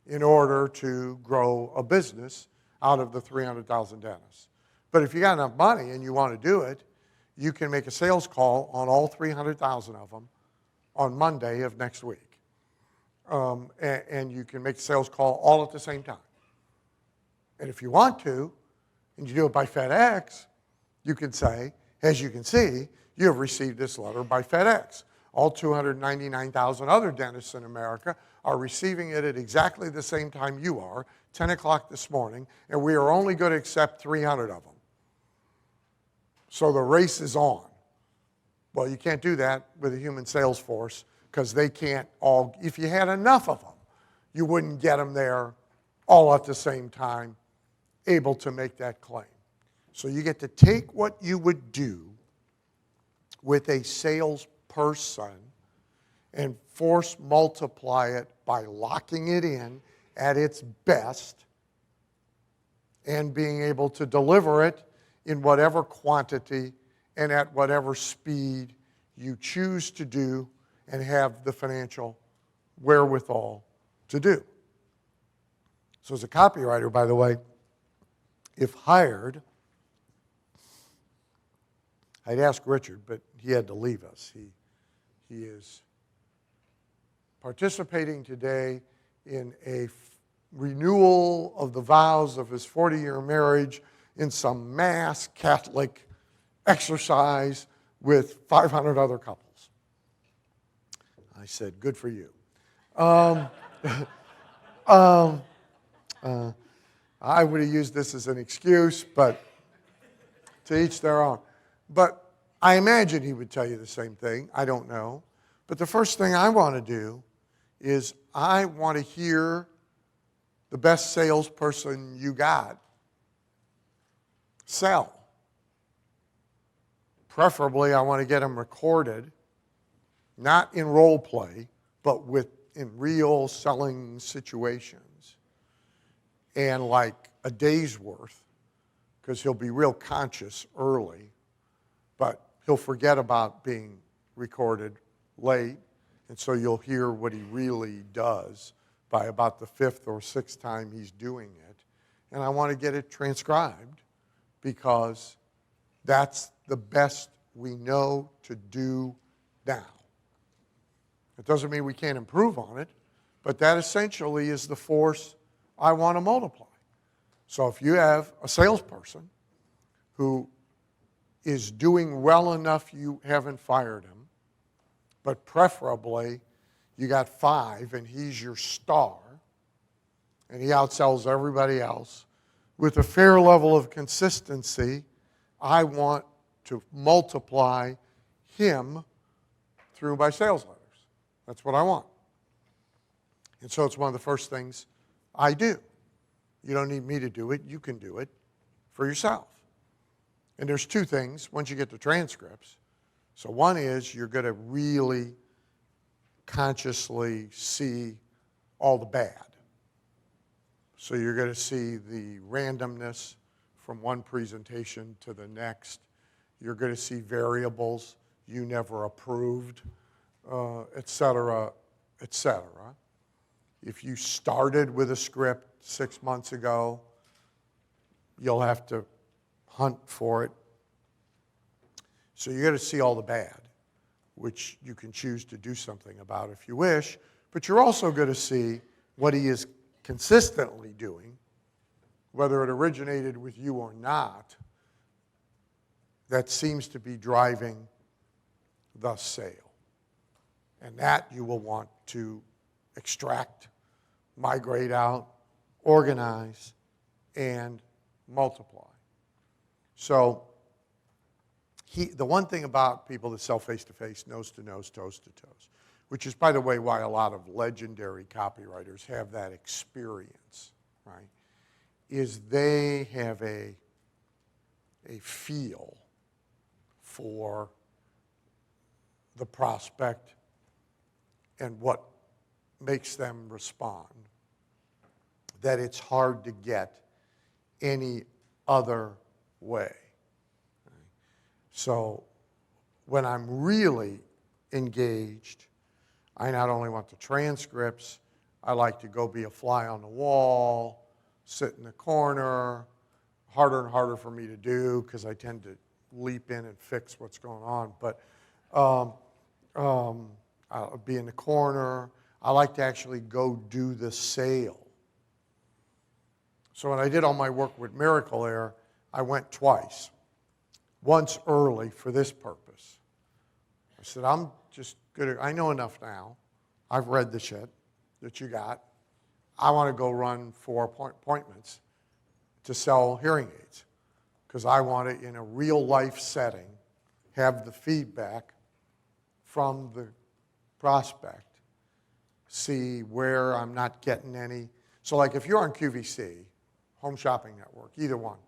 in order to grow a business out of the 300,000 dentists. But if you got enough money and you want to do it, you can make a sales call on all 300,000 of them on Monday of next week. And you can make a sales call all at the same time. And if you want to, and you do it by FedEx, you can say, as you can see, you have received this letter by FedEx. All 299,000 other dentists in America are receiving it at exactly the same time you are, 10 o'clock this morning, and we are only going to accept 300 of them. So the race is on. Well, you can't do that with a human sales force because they can't all, if you had enough of them, you wouldn't get them there all at the same time, able to make that claim. So you get to take what you would do with a salesperson and force multiply it by locking it in at its best and being able to deliver it in whatever quantity and at whatever speed you choose to do and have the financial wherewithal to do. So as a copywriter, by the way, if hired, I'd ask Richard, but he had to leave us. He is participating today in a renewal of the vows of his 40-year marriage in some mass Catholic exercise with 500 other couples. I said, good for you. I would have used this as an excuse, but to each their own. But I imagine he would tell you the same thing. I don't know. But the first thing I want to do is I want to hear the best salesperson you got sell. Preferably, I want to get them recorded, not in role play, but in real selling situations. And like a day's worth, because he'll be real conscious early, but he'll forget about being recorded late, and so you'll hear what he really does by about the fifth or sixth time he's doing it. And I want to get it transcribed because that's the best we know to do now. It doesn't mean we can't improve on it, but that essentially is the force I want to multiply. So if you have a salesperson who is doing well enough you haven't fired him, but preferably you got 5 and he's your star, and he outsells everybody else with a fair level of consistency, I want to multiply him through my sales letters. That's what I want. And so it's one of the first things I do. You don't need me to do it. You can do it for yourself. And there's 2 things once you get the transcripts. So one is you're going to really consciously see all the bad. So you're going to see the randomness from one presentation to the next. You're going to see variables you never approved, et cetera, et cetera. If you started with a script 6 months ago, you'll have to hunt for it. So you're going to see all the bad, which you can choose to do something about if you wish, but you're also going to see what he is consistently doing, whether it originated with you or not, that seems to be driving the sale. And that you will want to extract, migrate out, organize, and multiply. So the one thing about people that sell face-to-face, nose-to-nose, toes-to-toes, which is, by the way, why a lot of legendary copywriters have that experience, right, is they have a feel for the prospect and what makes them respond that it's hard to get any other way. So when I'm really engaged, I not only want the transcripts, I like to go be a fly on the wall, sit in the corner, harder and harder for me to do because I tend to leap in and fix what's going on. But I'll be in the corner. I like to actually go do the sale. So when I did all my work with Miracle Air, I went twice. Once early for this purpose. I said, I'm just good. I know enough now. I've read the shit that you got. I want to go run 4 appointments to sell hearing aids because I want it in a real life setting, have the feedback from the prospect, see where I'm not getting any. So like if you're on QVC, Home Shopping Network, either one,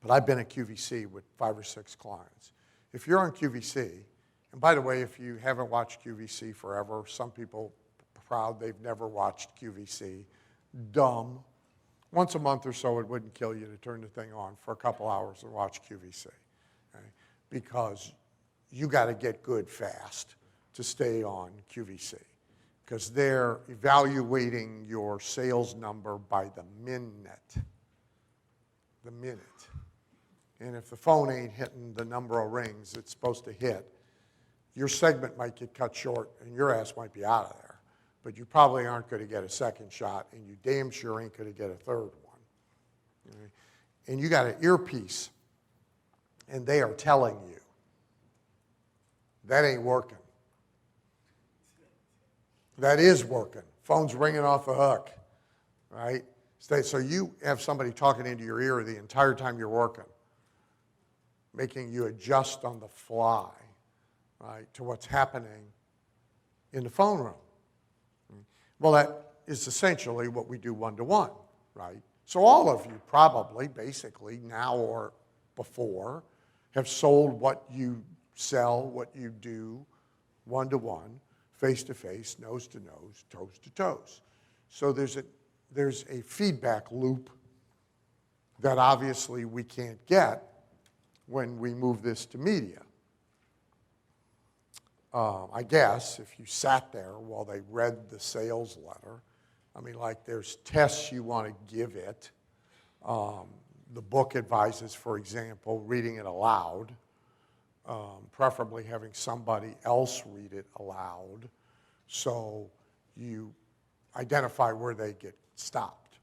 but I've been at QVC with 5 or 6 clients. If you're on QVC, and by the way, if you haven't watched QVC forever, some people are proud they've never watched QVC. Dumb. Once a month or so, it wouldn't kill you to turn the thing on for a couple hours and watch QVC. Okay? Because you got to get good fast to stay on QVC. Because they're evaluating your sales number by the minute. The minute. And if the phone ain't hitting the number of rings it's supposed to hit, your segment might get cut short and your ass might be out of there. But you probably aren't going to get a second shot, and you damn sure ain't going to get a third one. Okay? And you got an earpiece, and they are telling you, that ain't working. That is working. Phone's ringing off the hook, right? So you have somebody talking into your ear the entire time you're working, making you adjust on the fly, right, to what's happening in the phone room. Well, that is essentially what we do one-to-one, right? So all of you probably, basically, now or before, have sold what you sell, what you do, one-to-one, face-to-face, nose-to-nose, toes-to-toes. So there's a feedback loop that obviously we can't get when we move this to media. I guess if you sat there while they read the sales letter, I mean, like there's tests you want to give it. The book advises, for example, reading it aloud, preferably having somebody else read it aloud, so you identify where they get stopped,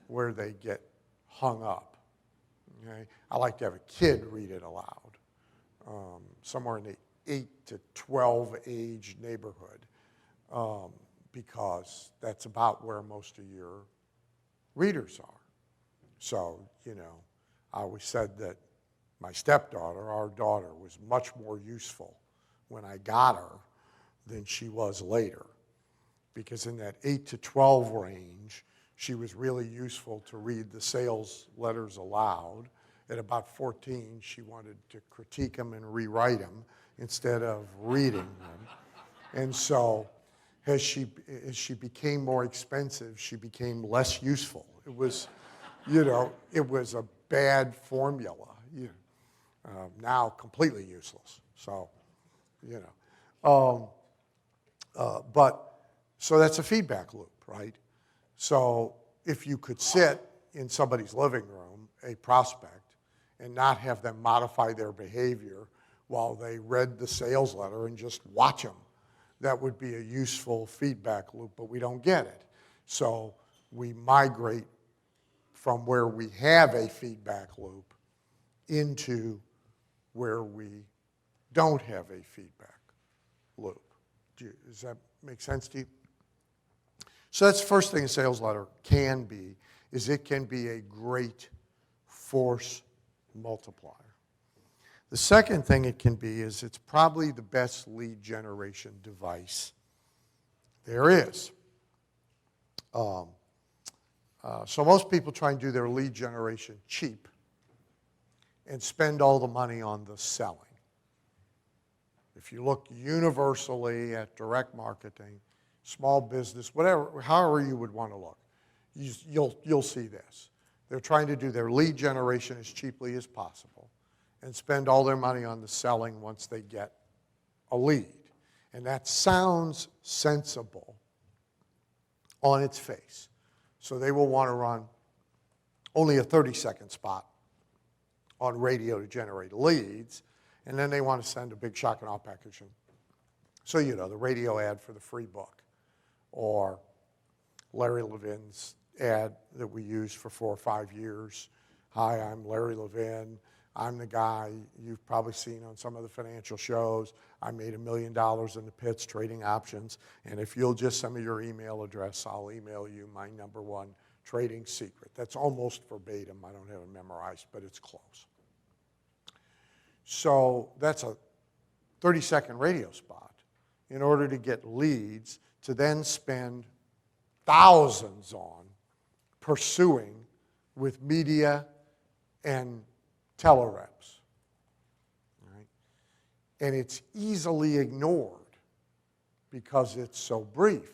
where they get hung up. Okay? I like to have a kid read it aloud, somewhere in the 8 to 12 age neighborhood, because that's about where most of your readers are. So, I always said that my stepdaughter, our daughter, was much more useful when I got her than she was later, because in that 8 to 12 range, she was really useful to read the sales letters aloud. At about 14, she wanted to critique them and rewrite them instead of reading them. And so as she became more expensive, she became less useful. It was, it was a bad formula. Now completely useless. So, so that's a feedback loop, right? So if you could sit in somebody's living room, a prospect, and not have them modify their behavior while they read the sales letter and just watch them, that would be a useful feedback loop, but we don't get it. So we migrate from where we have a feedback loop into where we don't have a feedback loop. Does that make sense to you? So that's the first thing a sales letter can be, is it can be a great force multiplier. The second thing it can be is it's probably the best lead generation device there is. So most people try and do their lead generation cheap and spend all the money on the selling. If you look universally at direct marketing, small business, whatever, however you would want to look, you'll see this. They're trying to do their lead generation as cheaply as possible and spend all their money on the selling once they get a lead. And that sounds sensible on its face. So they will want to run only a 30-second spot on radio to generate leads, and then they want to send a big shock and awe package. So, the radio ad for the free book, or Larry Levin's ad that we used for 4 or 5 years. Hi, I'm Larry Levin. I'm the guy you've probably seen on some of the financial shows. I made $1 million in the pits trading options, and if you'll just send me your email address, I'll email you my #1 trading secret. That's almost verbatim. I don't have it memorized, but it's close. So that's a 30-second radio spot in order to get leads to then spend thousands on pursuing with media and telereps. Right? And it's easily ignored because it's so brief.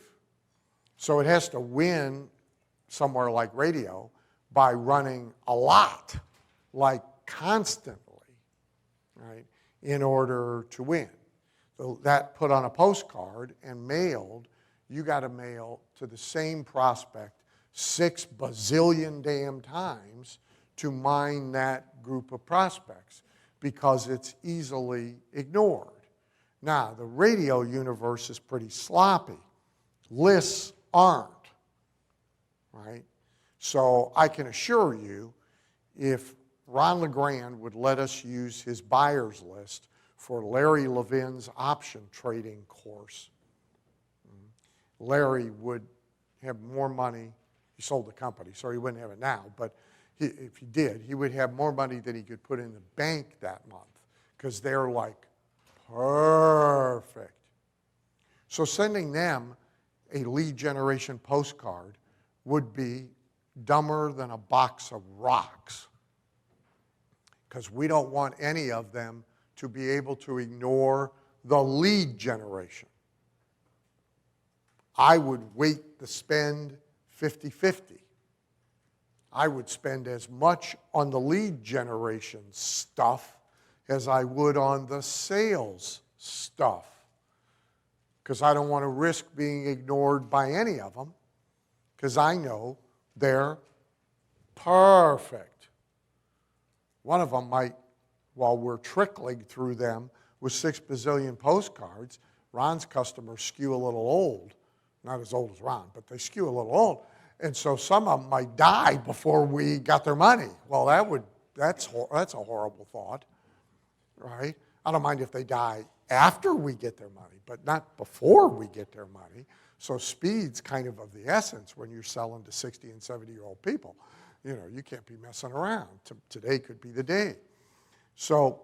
So it has to win somewhere like radio by running a lot, like constantly, right, in order to win. So that put on a postcard and mailed, you got to mail to the same prospect 6 bazillion damn times to mine that group of prospects because it's easily ignored. Now, the radio universe is pretty sloppy. Lists aren't, right? So I can assure you, if Ron LeGrand would let us use his buyer's list for Larry Levin's option trading course, Larry would have more money. He sold the company, so he wouldn't have it now, but if he did, he would have more money than he could put in the bank that month because they're like perfect. So sending them a lead generation postcard would be dumber than a box of rocks because we don't want any of them to be able to ignore the lead generation. I would weight the spend 50-50. I would spend as much on the lead generation stuff as I would on the sales stuff because I don't want to risk being ignored by any of them because I know they're perfect. One of them might, while we're trickling through them with 6 bazillion postcards, Ron's customers skew a little old. Not as old as Ron, but they skew a little old. And so some of them might die before we got their money. Well, that's a horrible thought, right? I don't mind if they die after we get their money, but not before we get their money. So speed's kind of the essence when you're selling to 60 and 70-year-old people. You know, you can't be messing around. Today could be the day. So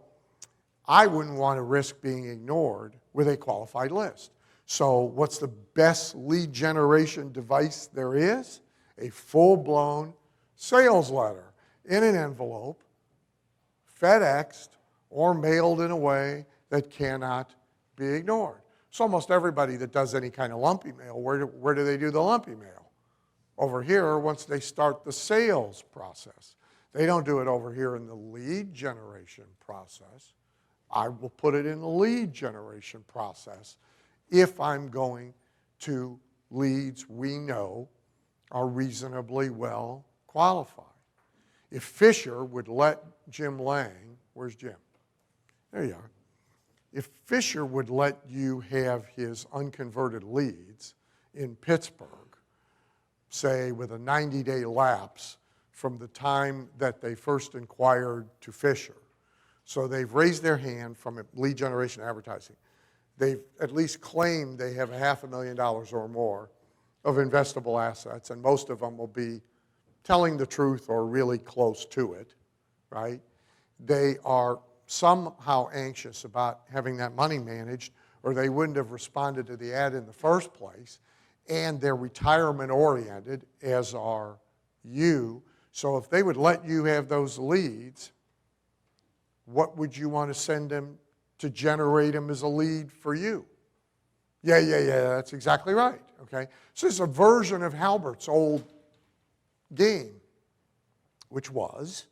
I wouldn't want to risk being ignored with a qualified list. So what's the best lead generation device there is? A full-blown sales letter in an envelope, FedExed, or mailed in a way that cannot be ignored. So almost everybody that does any kind of lumpy mail, where do they do the lumpy mail? Over here, once they start the sales process. They don't do it over here in the lead generation process. I will put it in the lead generation process if I'm going to leads we know are reasonably well qualified. If Fisher would let Jim Lang, where's Jim? There you are. If Fisher would let you have his unconverted leads in Pittsburgh, say with a 90-day lapse from the time that they first inquired to Fisher, so they've raised their hand from lead generation advertising. They've at least claimed they have $500,000 or more of investable assets, and most of them will be telling the truth or really close to it, right? They are somehow anxious about having that money managed, or they wouldn't have responded to the ad in the first place, and they're retirement-oriented, as are you. So if they would let you have those leads, what would you want to send them to generate them as a lead for you? Yeah, that's exactly right, okay? So it's a version of Halbert's old game, which was,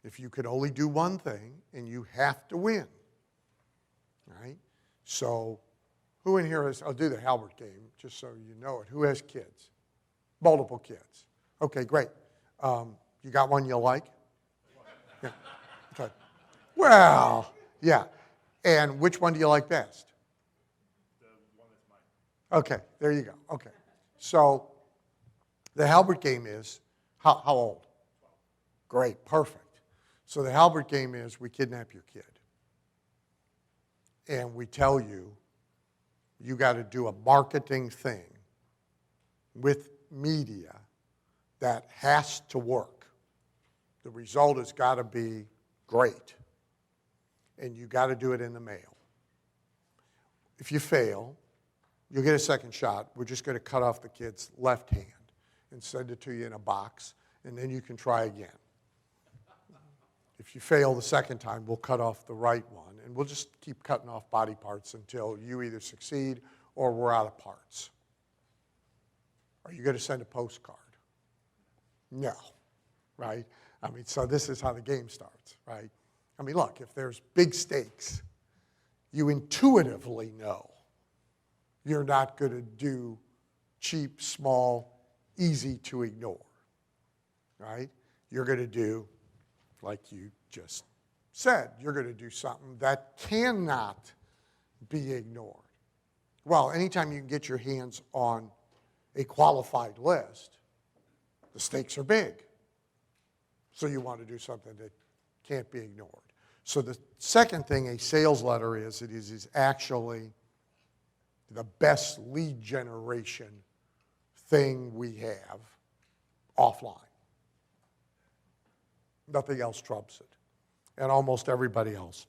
if you could only do one thing and you have to win, right? So who in here has, I'll do the Halbert game just so you know it. Who has kids? Multiple kids. Okay, great. You got one you like? Yeah. Okay. Well, yeah. And which one do you like best? The one that's mine. Okay, there you go. Okay. So the Halbert game is, how old? 12. Great, perfect. So the Halbert game is we kidnap your kid. And we tell you, you got to do a marketing thing with media that has to work. The result has got to be great. And you got to do it in the mail. If you fail, you'll get a second shot. We're just going to cut off the kid's left hand and send it to you in a box, and then you can try again. If you fail the second time, we'll cut off the right one, and we'll just keep cutting off body parts until you either succeed or we're out of parts. Are you going to send a postcard? No, right? I mean, so this is how the game starts, right? I mean, look, if there's big stakes, you intuitively know you're not going to do cheap, small, easy to ignore, right? you're going to do, like you just said, you're going to do something that cannot be ignored. Well, anytime you can get your hands on a qualified list, the stakes are big. So you want to do something that can't be ignored. So the second thing a sales letter is, it is actually the best lead generation thing we have offline. Nothing else trumps it. And almost everybody else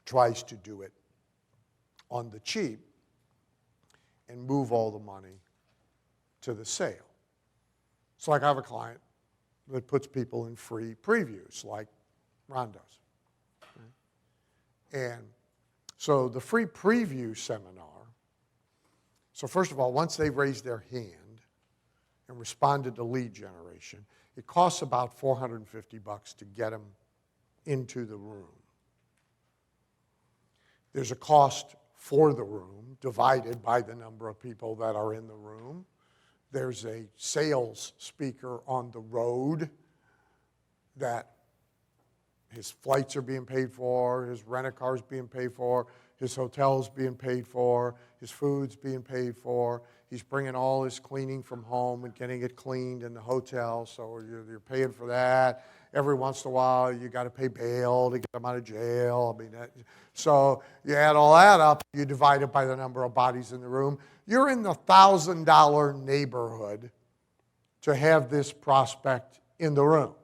tries to do it on the cheap and move all the money to the sale. So like I have a client that puts people in free previews like Ron does. And so the free preview seminar, so first of all, once they've raised their hand and responded to lead generation, it costs about $450 to get them into the room. There's a cost for the room divided by the number of people that are in the room. There's a sales speaker on the road that his flights are being paid for, his rent-a-car's being paid for, his hotel's being paid for, his food's being paid for. He's bringing all his cleaning from home and getting it cleaned in the hotel, so you're paying for that. Every once in a while, you got to pay bail to get them out of jail. I mean, so you add all that up, you divide it by the number of bodies in the room. You're in the $1,000 neighborhood to have this prospect in the room.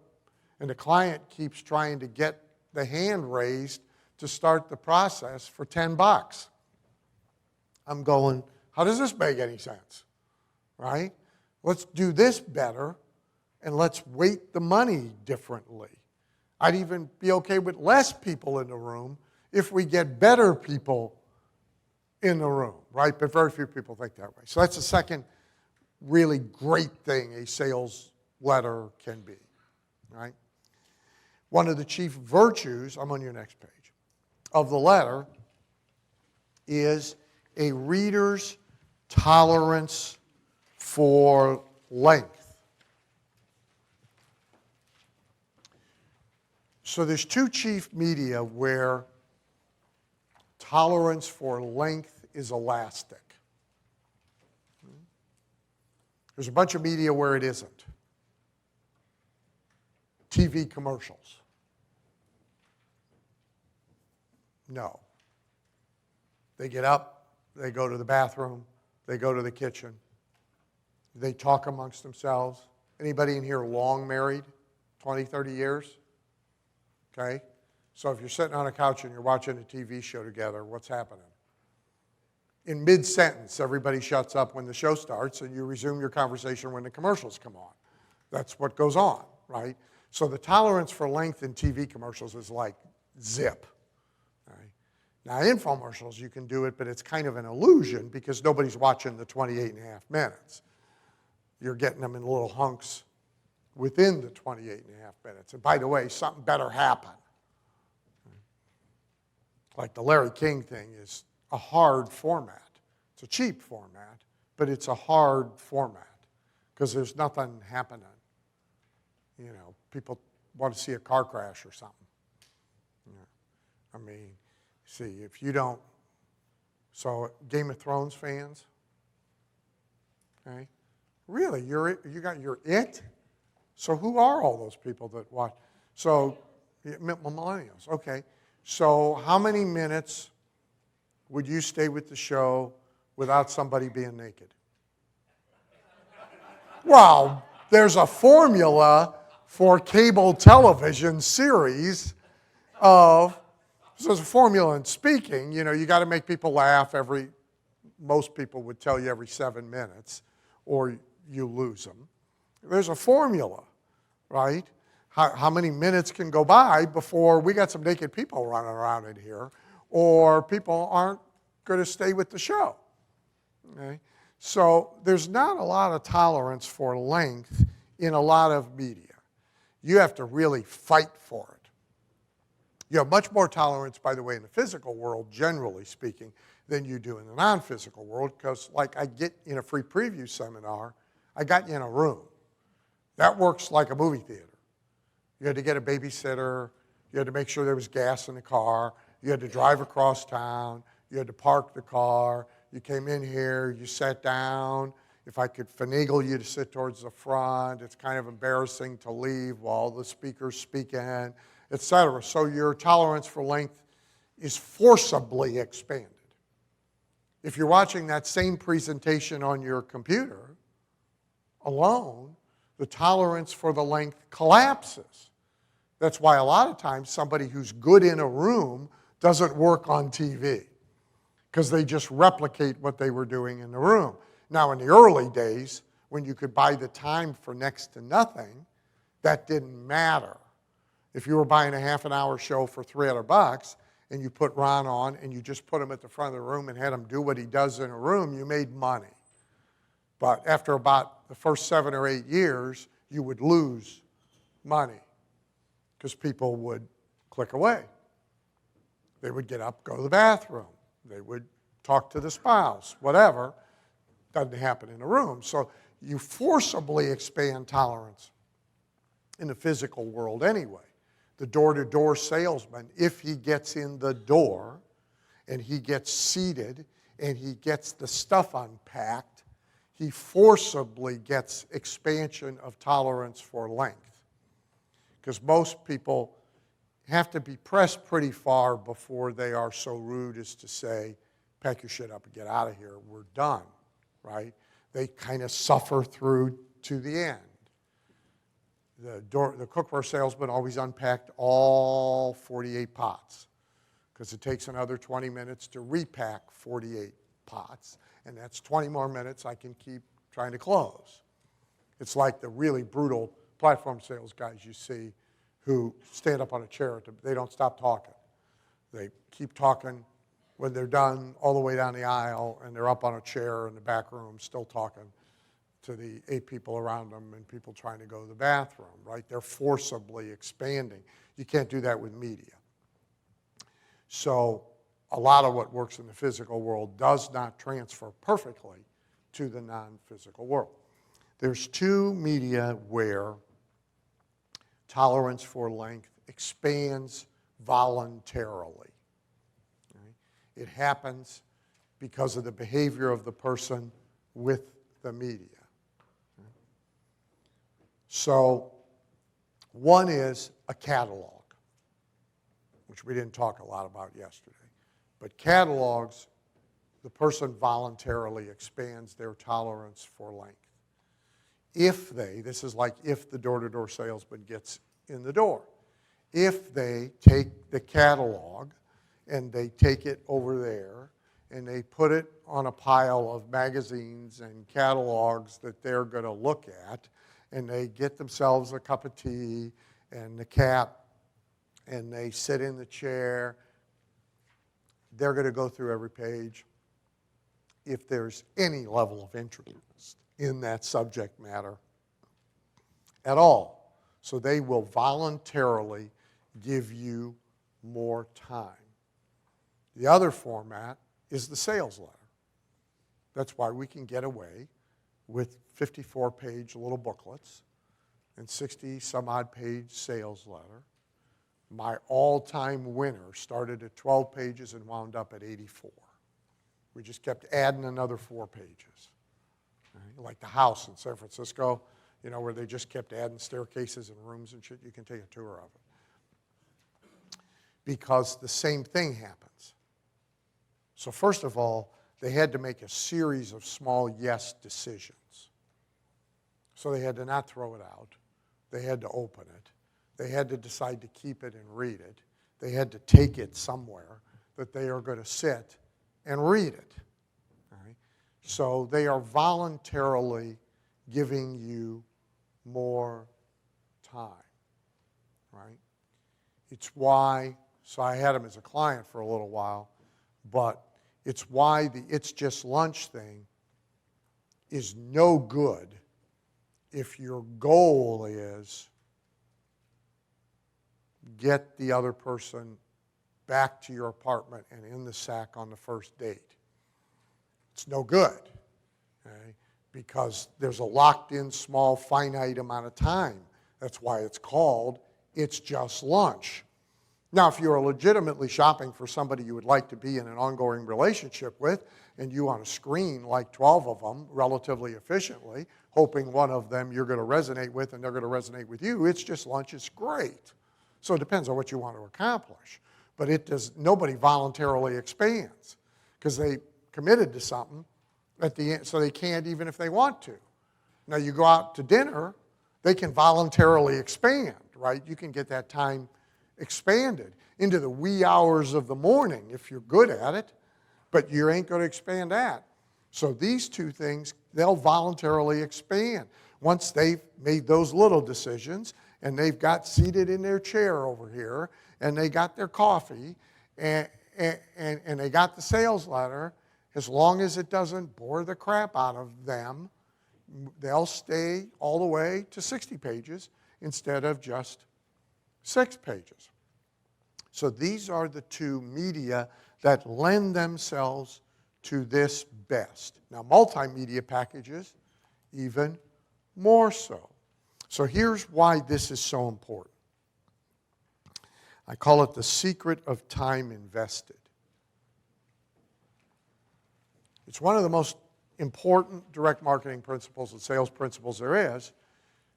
And the client keeps trying to get the hand raised to start the process for $10. I'm going, how does this make any sense? Right? Let's do this better, and let's weight the money differently. I'd even be okay with less people in the room if we get better people in the room, right? But very few people think that way. So that's the second really great thing a sales letter can be, right? One of the chief virtues, I'm on your next page, of the letter is a reader's tolerance for length. So there's two chief media where tolerance for length is elastic. There's a bunch of media where it isn't. TV commercials. No. They get up, they go to the bathroom, they go to the kitchen, they talk amongst themselves. Anybody in here long married, 20, 30 years? Okay? So if you're sitting on a couch and you're watching a TV show together, what's happening? In mid-sentence, everybody shuts up when the show starts and you resume your conversation when the commercials come on. That's what goes on, right? So the tolerance for length in TV commercials is like zip. Right? Now, infomercials, you can do it, but it's kind of an illusion because nobody's watching the 28 and a half minutes. You're getting them in little hunks within the 28 and a half minutes. And by the way, something better happened. Like the Larry King thing is a hard format. It's a cheap format, but it's a hard format because there's nothing happening. You know, people want to see a car crash or something. I mean, see, if you don't, so Game of Thrones fans, okay? Really, you got your it? So who are all those people that watch? So, millennials, okay. So how many minutes would you stay with the show without somebody being naked? Well, there's a formula for cable television series of, so there's a formula in speaking, you know, you got to make people laugh most people would tell you every 7 minutes, or you lose them. There's a formula, right? How many minutes can go by before we got some naked people running around in here, or people aren't going to stay with the show, okay? So there's not a lot of tolerance for length in a lot of media. You have to really fight for it. You have much more tolerance, by the way, in the physical world, generally speaking, than you do in the non-physical world, because like I get in a free preview seminar, I got you in a room. That works like a movie theater. You had to get a babysitter. You had to make sure there was gas in the car. You had to drive across town. You had to park the car. You came in here. You sat down. If I could finagle you to sit towards the front, it's kind of embarrassing to leave while the speaker's speaking, etc. So your tolerance for length is forcibly expanded. If you're watching that same presentation on your computer alone, the tolerance for the length collapses. That's why a lot of times somebody who's good in a room doesn't work on TV, because they just replicate what they were doing in the room. Now, in the early days, when you could buy the time for next to nothing, that didn't matter. If you were buying a half an hour show for $300 and you put Ron on and you just put him at the front of the room and had him do what he does in a room, you made money. But after about the first 7 or 8 years, you would lose money because people would click away. They would get up, go to the bathroom. They would talk to the spouse, whatever. Doesn't happen in a room. So you forcibly expand tolerance in the physical world anyway. The door-to-door salesman, if he gets in the door and he gets seated and he gets the stuff unpacked, he forcibly gets expansion of tolerance for length. Because most people have to be pressed pretty far before they are so rude as to say, pack your shit up and get out of here, we're done, right? They kind of suffer through to the end. The cookware salesman always unpacked all 48 pots because it takes another 20 minutes to repack 48 pots, and that's 20 more minutes I can keep trying to close. It's like the really brutal platform sales guys you see who stand up on a chair. They don't stop talking. They keep talking when they're done all the way down the aisle, and they're up on a chair in the back room still talking to the 8 people around them and people trying to go to the bathroom, right? They're forcibly expanding. You can't do that with media. So a lot of what works in the physical world does not transfer perfectly to the non-physical world. There's 2 media where tolerance for length expands voluntarily. Right? It happens because of the behavior of the person with the media. So one is a catalog, which we didn't talk a lot about yesterday. But catalogs, the person voluntarily expands their tolerance for length. If they, this is like if the door-to-door salesman gets in the door. If they take the catalog and they take it over there and they put it on a pile of magazines and catalogs that they're going to look at, and they get themselves a cup of tea and the cat, and they sit in the chair, they're going to go through every page. If there's any level of interest in that subject matter at all. So they will voluntarily give you more time. The other format is the sales letter. That's why we can get away with 54-page little booklets and 60-some-odd page sales letter. My all-time winner started at 12 pages and wound up at 84. We just kept adding another 4 pages. Right? Like the house in San Francisco, you know, where they just kept adding staircases and rooms and shit. You can take a tour of it. Because the same thing happens. So first of all, they had to make a series of small yes decisions. So they had to not throw it out. They had to open it. They had to decide to keep it and read it. They had to take it somewhere that they are going to sit and read it. All right? So they are voluntarily giving you more time, right? It's why, so I had him as a client for a little while, but it's why the It's Just Lunch thing is no good if your goal is get the other person back to your apartment and in the sack on the first date. It's no good, okay? Because there's a locked-in, small, finite amount of time. That's why it's called it's just lunch. Now, if you're legitimately shopping for somebody you would like to be in an ongoing relationship with, and you want to screen like 12 of them relatively efficiently, hoping one of them you're going to resonate with and they're going to resonate with you, it's just lunch, it's great. So it depends on what you want to accomplish. But nobody voluntarily expands because they committed to something at the end, so they can't even if they want to. Now, you go out to dinner, they can voluntarily expand, right? You can get that time expanded into the wee hours of the morning if you're good at it, but you ain't going to expand that. So these two things, they'll voluntarily expand once they've made those little decisions and they've got seated in their chair over here and they got their coffee and they got the sales letter. As long as it doesn't bore the crap out of them, they'll stay all the way to 60 pages instead of just 6 pages. So these are the two media that lend themselves to this best. Now, multimedia packages, even more so. So here's why this is so important. I call it the secret of time invested. It's one of the most important direct marketing principles and sales principles there is.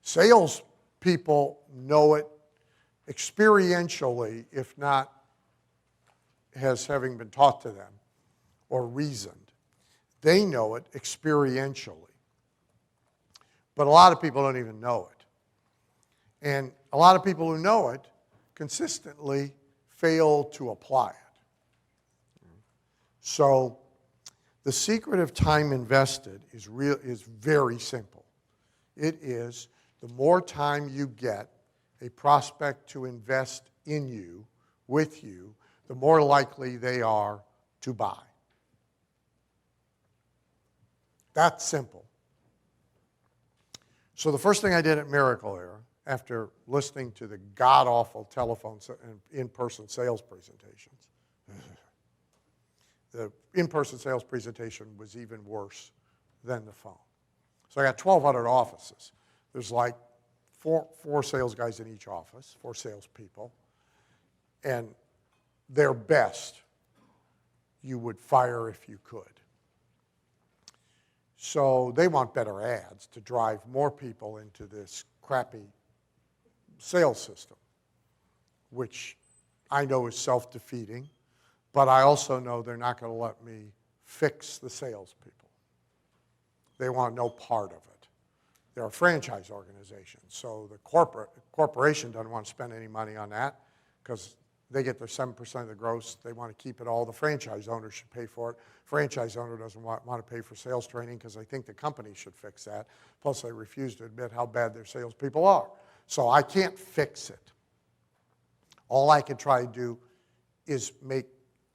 Sales people know it experientially, if not as having been taught to them or reasoned. They know it experientially. But a lot of people don't even know it. And a lot of people who know it consistently fail to apply it. So the secret of time invested is very simple. It is the more time you get a prospect to invest in you, with you, the more likely they are to buy. That's simple. So the first thing I did at Miracle Air, after listening to the god-awful telephone and in-person sales presentations, the in-person sales presentation was even worse than the phone. So I got 1,200 offices. There's like four sales guys in each office, 4 salespeople, and their best you would fire if you could. So they want better ads to drive more people into this crappy sales system, which I know is self-defeating, but I also know they're not going to let me fix the salespeople. They want no part of it. They're a franchise organization, so the corporation doesn't want to spend any money on that because they get their 7% of the gross. They want to keep it all. The franchise owner should pay for it. Franchise owner doesn't want to pay for sales training because they think the company should fix that. Plus, they refuse to admit how bad their salespeople are. So I can't fix it. All I can try to do is make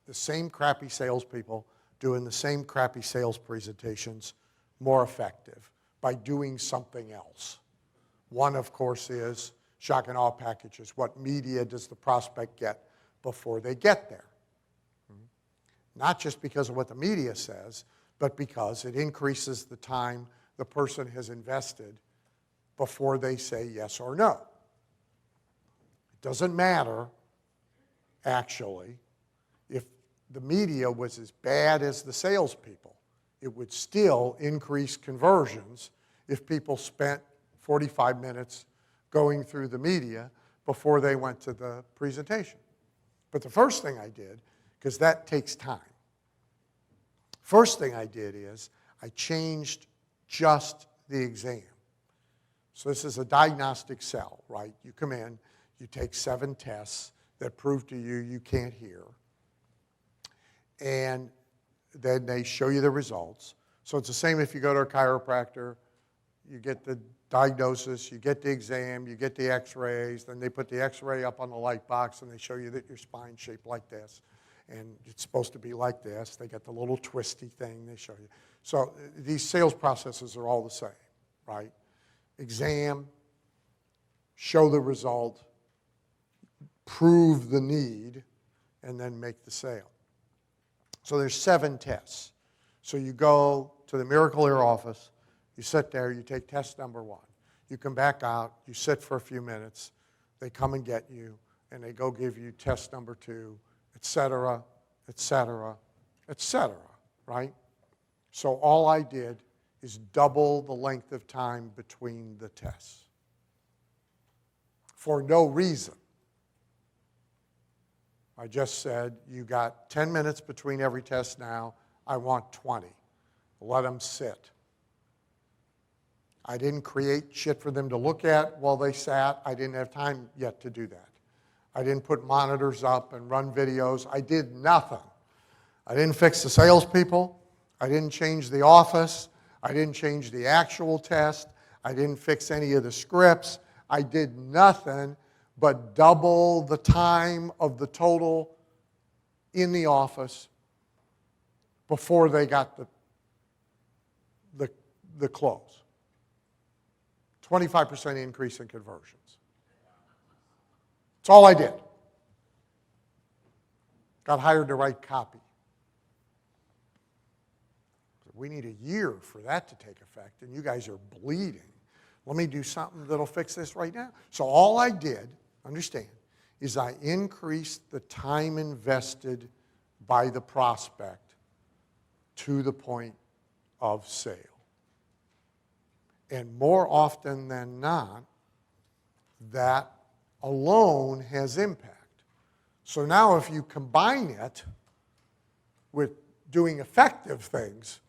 the same crappy salespeople doing the same crappy sales presentations more effective by doing something else. One, of course, is shock and awe packages. What media does the prospect get before they get there? Not just because of what the media says, but because it increases the time the person has invested before they say yes or no. It doesn't matter, actually, if the media was as bad as the salespeople. It would still increase conversions if people spent 45 minutes going through the media before they went to the presentation. But the first thing I did, because that takes time, first thing I did is I changed just the exam. So this is a diagnostic cell, right? You come in, you take 7 tests that prove to you you can't hear, and then they show you the results. So it's the same if you go to a chiropractor, you get the diagnosis, you get the exam, you get the x-rays, then they put the x-ray up on the light box and they show you that your spine's shaped like this, and it's supposed to be like this. They get the little twisty thing they show you. So these sales processes are all the same, right? Exam, show the result, prove the need, and then make the sale. So there's 7 tests. So you go to the Miracle Air office, you sit there, you take test number 1. You come back out, you sit for a few minutes, they come and get you, and they go give you test number 2, et cetera, et cetera, et cetera, right? So all I did is double the length of time between the tests for no reason. I just said, you got 10 minutes between every test now. I want 20. Let them sit. I didn't create shit for them to look at while they sat. I didn't have time yet to do that. I didn't put monitors up and run videos. I did nothing. I didn't fix the salespeople. I didn't change the office. I didn't change the actual test. I didn't fix any of the scripts. I did nothing but double the time of the total in the office before they got the close. 25% increase in conversions. That's all I did. Got hired to write copy. We need a year for that to take effect, and you guys are bleeding. Let me do something that'll fix this right now. So all I did, understand, is I increased the time invested by the prospect to the point of sale. And more often than not, that alone has impact. So now if you combine it with doing effective things,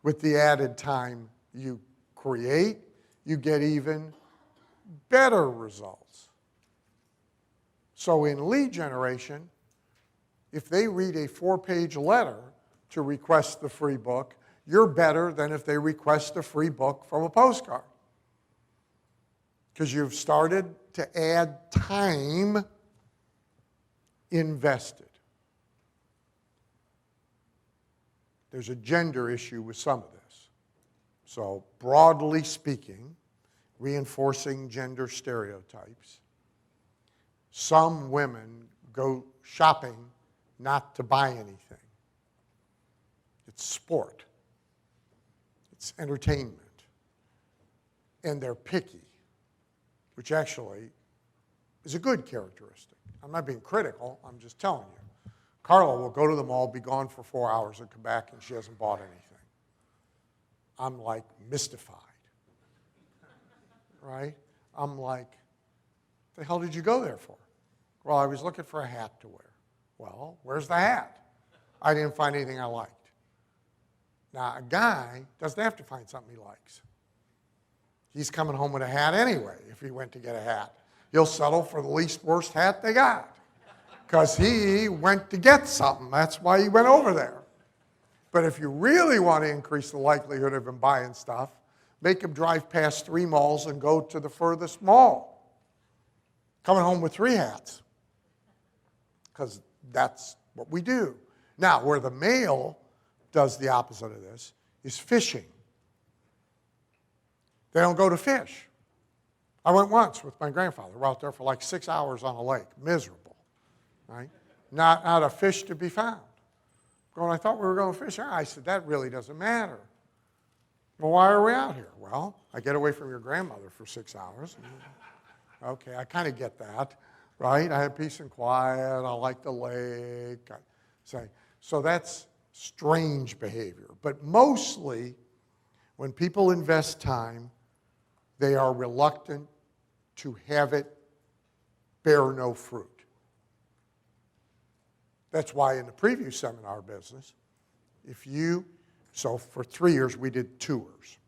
with the added time you create, you get even better results. So in lead generation, if they read a 4-page letter to request the free book, you're better than if they request a free book from a postcard. Because you've started to add time invested. There's a gender issue with some of this. So broadly speaking, reinforcing gender stereotypes, some women go shopping not to buy anything. It's sport. It's entertainment. And they're picky, which actually is a good characteristic. I'm not being critical, I'm just telling you. Carla will go to the mall, be gone for 4 hours, and come back and she hasn't bought anything. I'm like mystified, right? I'm like, the hell did you go there for? Well, I was looking for a hat to wear. Well, where's the hat? I didn't find anything I liked. Now, a guy doesn't have to find something he likes. He's coming home with a hat anyway if he went to get a hat. He'll settle for the least worst hat they got because he went to get something. That's why he went over there. But if you really want to increase the likelihood of him buying stuff, make him drive past 3 malls and go to the furthest mall. Coming home with 3 hats. Because that's what we do. Now, where the male does the opposite of this is fishing. They don't go to fish. I went once with my grandfather. We're out there for like 6 hours on a lake. Miserable, right? Not a fish to be found. Going, I thought we were going fishing. I said, that really doesn't matter. Well, why are we out here? Well, I get away from your grandmother for 6 hours. Okay, I kind of get that, right? I have peace and quiet. I like the lake. So that's strange behavior. But mostly, when people invest time, they are reluctant to have it bear no fruit. That's why in the preview seminar business, so for 3 years we did tours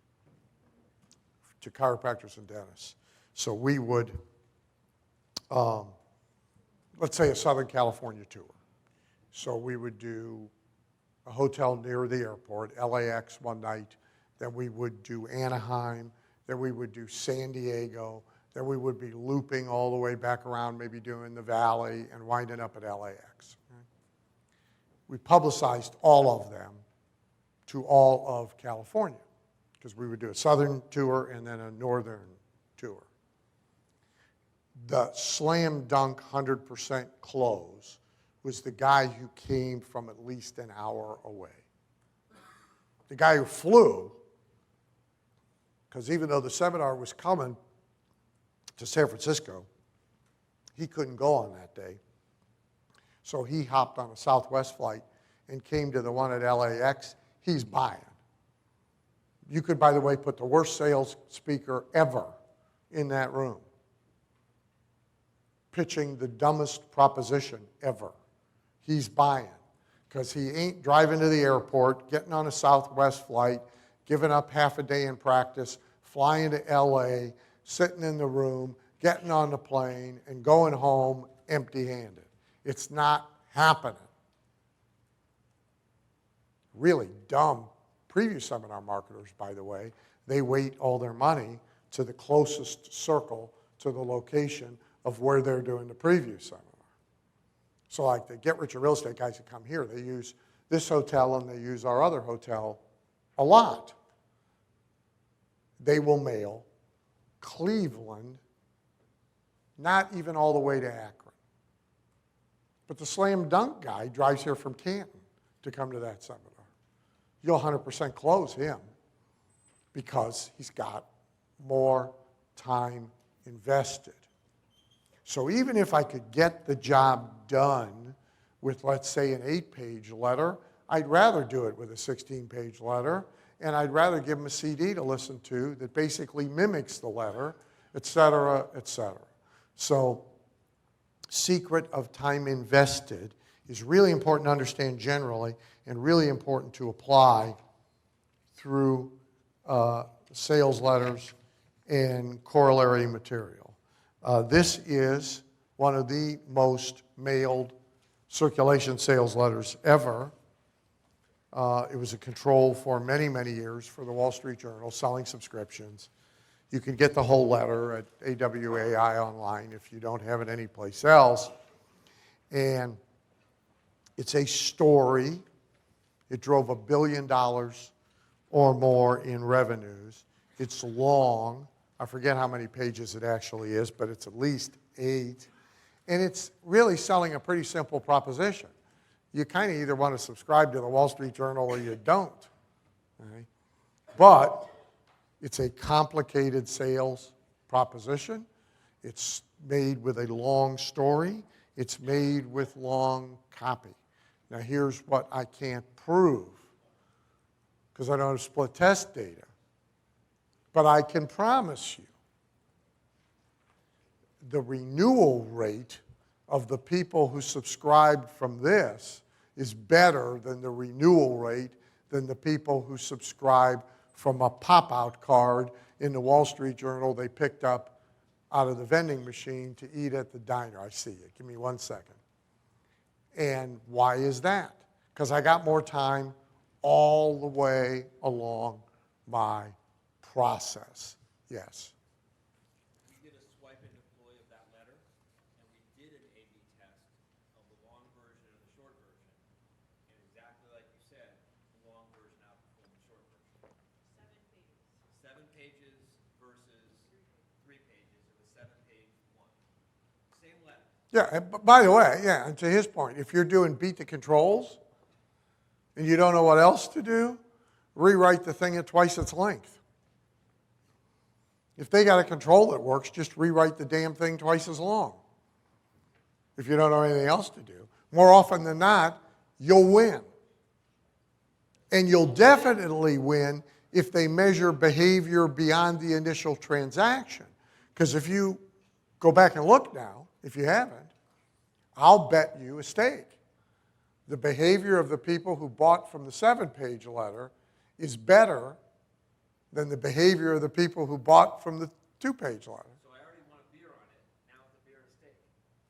to chiropractors and dentists. So we would, let's say a Southern California tour. So we would do a hotel near the airport, LAX one night, then we would do Anaheim, then we would do San Diego, then we would be looping all the way back around, maybe doing the Valley and winding up at LAX. We publicized all of them to all of California because we would do a southern tour and then a northern tour. The slam dunk 100% close was the guy who came from at least an hour away. The guy who flew, because even though the seminar was coming to San Francisco, He couldn't go on that day. So he hopped on a Southwest flight and came to the one at LAX. He's buying. You could, by the way, put the worst sales speaker ever in that room, pitching the dumbest proposition ever. He's buying because he ain't driving to the airport, getting on a Southwest flight, giving up half a day in practice, flying to LA, sitting in the room, getting on the plane, and going home empty-handed. It's not happening. Really dumb preview seminar marketers, by the way. They weight all their money to the closest circle to the location of where they're doing the preview seminar. So like the Get Rich or Real Estate guys that come here, they use this hotel and they use our other hotel a lot. They will mail Cleveland, not even all the way to Akron. But the slam dunk guy drives here from Canton to come to that seminar. You'll 100% close him because he's got more time invested. So even if I could get the job done with, let's say, an 8-page letter, I'd rather do it with a 16-page letter, and I'd rather give them a CD to listen to that basically mimics the letter, et cetera, et cetera. So secret of time invested is really important to understand generally and really important to apply through sales letters and corollary material. This is one of the most mailed circulation sales letters ever. It was a control for many, many years for the Wall Street Journal, selling subscriptions. You can get the whole letter at AWAI online if you don't have it anyplace else. And it's a story. It drove $1 billion or more in revenues. It's long. I forget how many pages it actually is, but it's at least 8. And it's really selling a pretty simple proposition. You kind of either want to subscribe to the Wall Street Journal or you don't. Okay? But it's a complicated sales proposition. It's made with a long story. It's made with long copy. Now here's what I can't prove, because I don't have split test data. But I can promise you the renewal rate of the people who subscribed from this is better than the renewal rate than the people who subscribe from a pop-out card in the Wall Street Journal they picked up out of the vending machine to eat at the diner. I see it. Give me 1 second. And why is that? Because I got more time all the way along my process. Yes. We did a swipe and deploy of that letter, and we did an A/B test of the long version and the short version. And exactly like you said, the long version outperformed the short version. 7 pages versus 3 pages, and the 7-page one. Same letter. Yeah, and by the way, yeah, and to his point, if you're doing beat the controls and you don't know what else to do, rewrite the thing at twice its length. If they got a control that works, just rewrite the damn thing twice as long. If you don't know anything else to do. More often than not, you'll win. And you'll definitely win if they measure behavior beyond the initial transaction. Because if you go back and look now, if you haven't, I'll bet you a stake. The behavior of the people who bought from the 7-page letter is better than the behavior of the people who bought from the 2-page letter. So I already want a beer on it. Now it's a beer and a steak.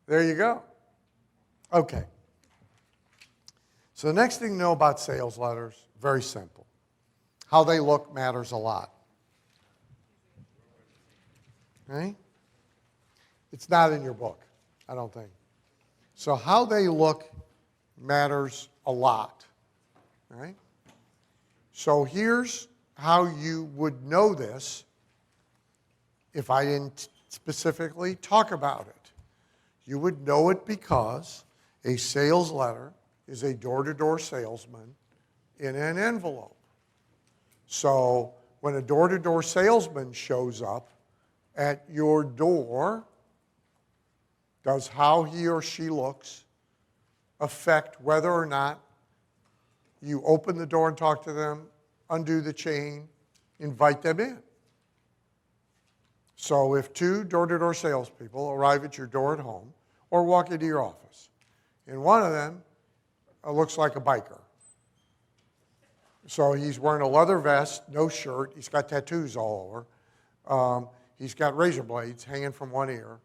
There you go. Okay. So the next thing to know about sales letters, very simple. How they look matters a lot. Okay? It's not in your book, I don't think. So how they look matters a lot. All right? So here's how you would know this if I didn't specifically talk about it. You would know it because a sales letter is a door-to-door salesman in an envelope. So when a door-to-door salesman shows up at your door, Does how he or she looks affect whether or not you open the door and talk to them, undo the chain, invite them in? So if 2 door-to-door salespeople arrive at your door at home or walk into your office, and one of them looks like a biker. So he's wearing a leather vest, no shirt, he's got tattoos all over, he's got razor blades hanging from one ear,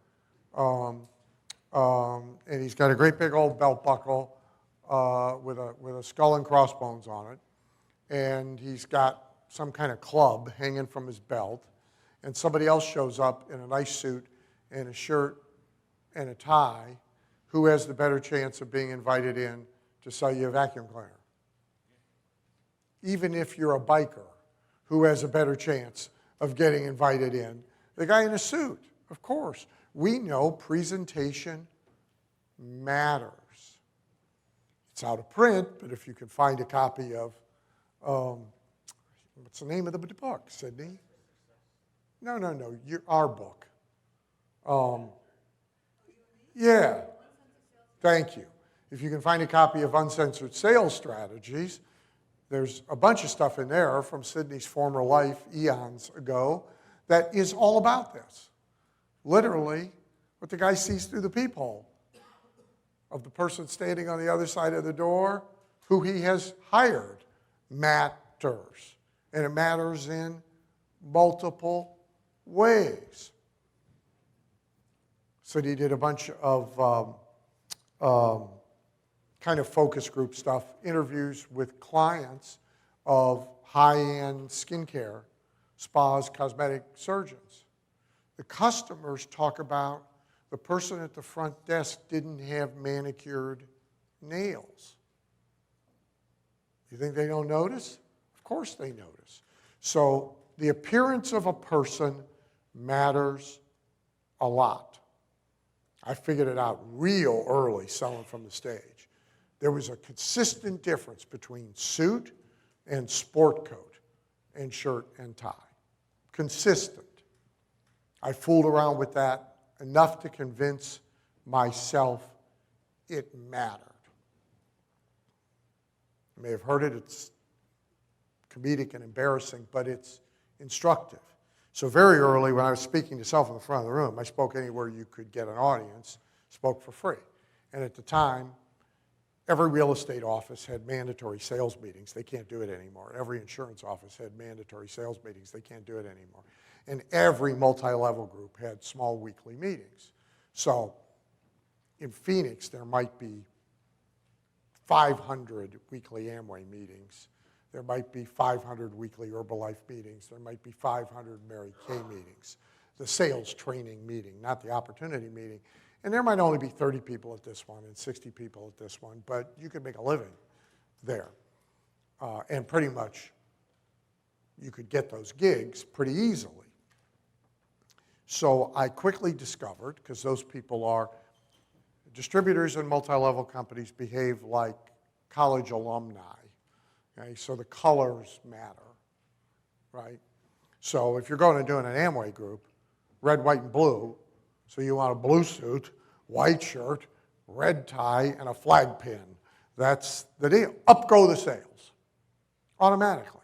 and he's got a great big old belt buckle with a skull and crossbones on it, and he's got some kind of club hanging from his belt, and somebody else shows up in a nice suit and a shirt and a tie. Who has the better chance of being invited in to sell you a vacuum cleaner? Even if you're a biker, who has a better chance of getting invited in? The guy in a suit, of course. We know presentation matters. It's out of print, but if you can find a copy of, what's the name of the book, Sydney? No, our book. Yeah, thank you. If you can find a copy of Uncensored Sales Strategies, there's a bunch of stuff in there from Sydney's former life eons ago that is all about this. Literally, what the guy sees through the peephole of the person standing on the other side of the door who he has hired matters. And it matters in multiple ways. So he did a bunch of kind of focus group stuff, interviews with clients of high-end skincare, spas, cosmetic surgeons. The customers talk about the person at the front desk didn't have manicured nails. You think they don't notice? Of course they notice. So the appearance of a person matters a lot. I figured it out real early selling from the stage. There was a consistent difference between suit and sport coat and shirt and tie. Consistent. I fooled around with that enough to convince myself it mattered. You may have heard it, it's comedic and embarrassing, but it's instructive. So very early when I was speaking to self in the front of the room, I spoke anywhere you could get an audience, spoke for free. And at the time, every real estate office had mandatory sales meetings. They can't do it anymore. Every insurance office had mandatory sales meetings. They can't do it anymore. And every multi-level group had small weekly meetings. So in Phoenix, there might be 500 weekly Amway meetings. There might be 500 weekly Herbalife meetings. There might be 500 Mary Kay meetings. The sales training meeting, not the opportunity meeting. And there might only be 30 people at this one and 60 people at this one, but you could make a living there. And pretty much you could get those gigs pretty easily. So I quickly discovered, because those people are distributors and multi-level companies behave like college alumni. Okay? So the colors matter, right? So if you're going to do an Amway group, red, white, and blue, so you want a blue suit, white shirt, red tie, and a flag pin. That's the deal. Up go the sales, automatically.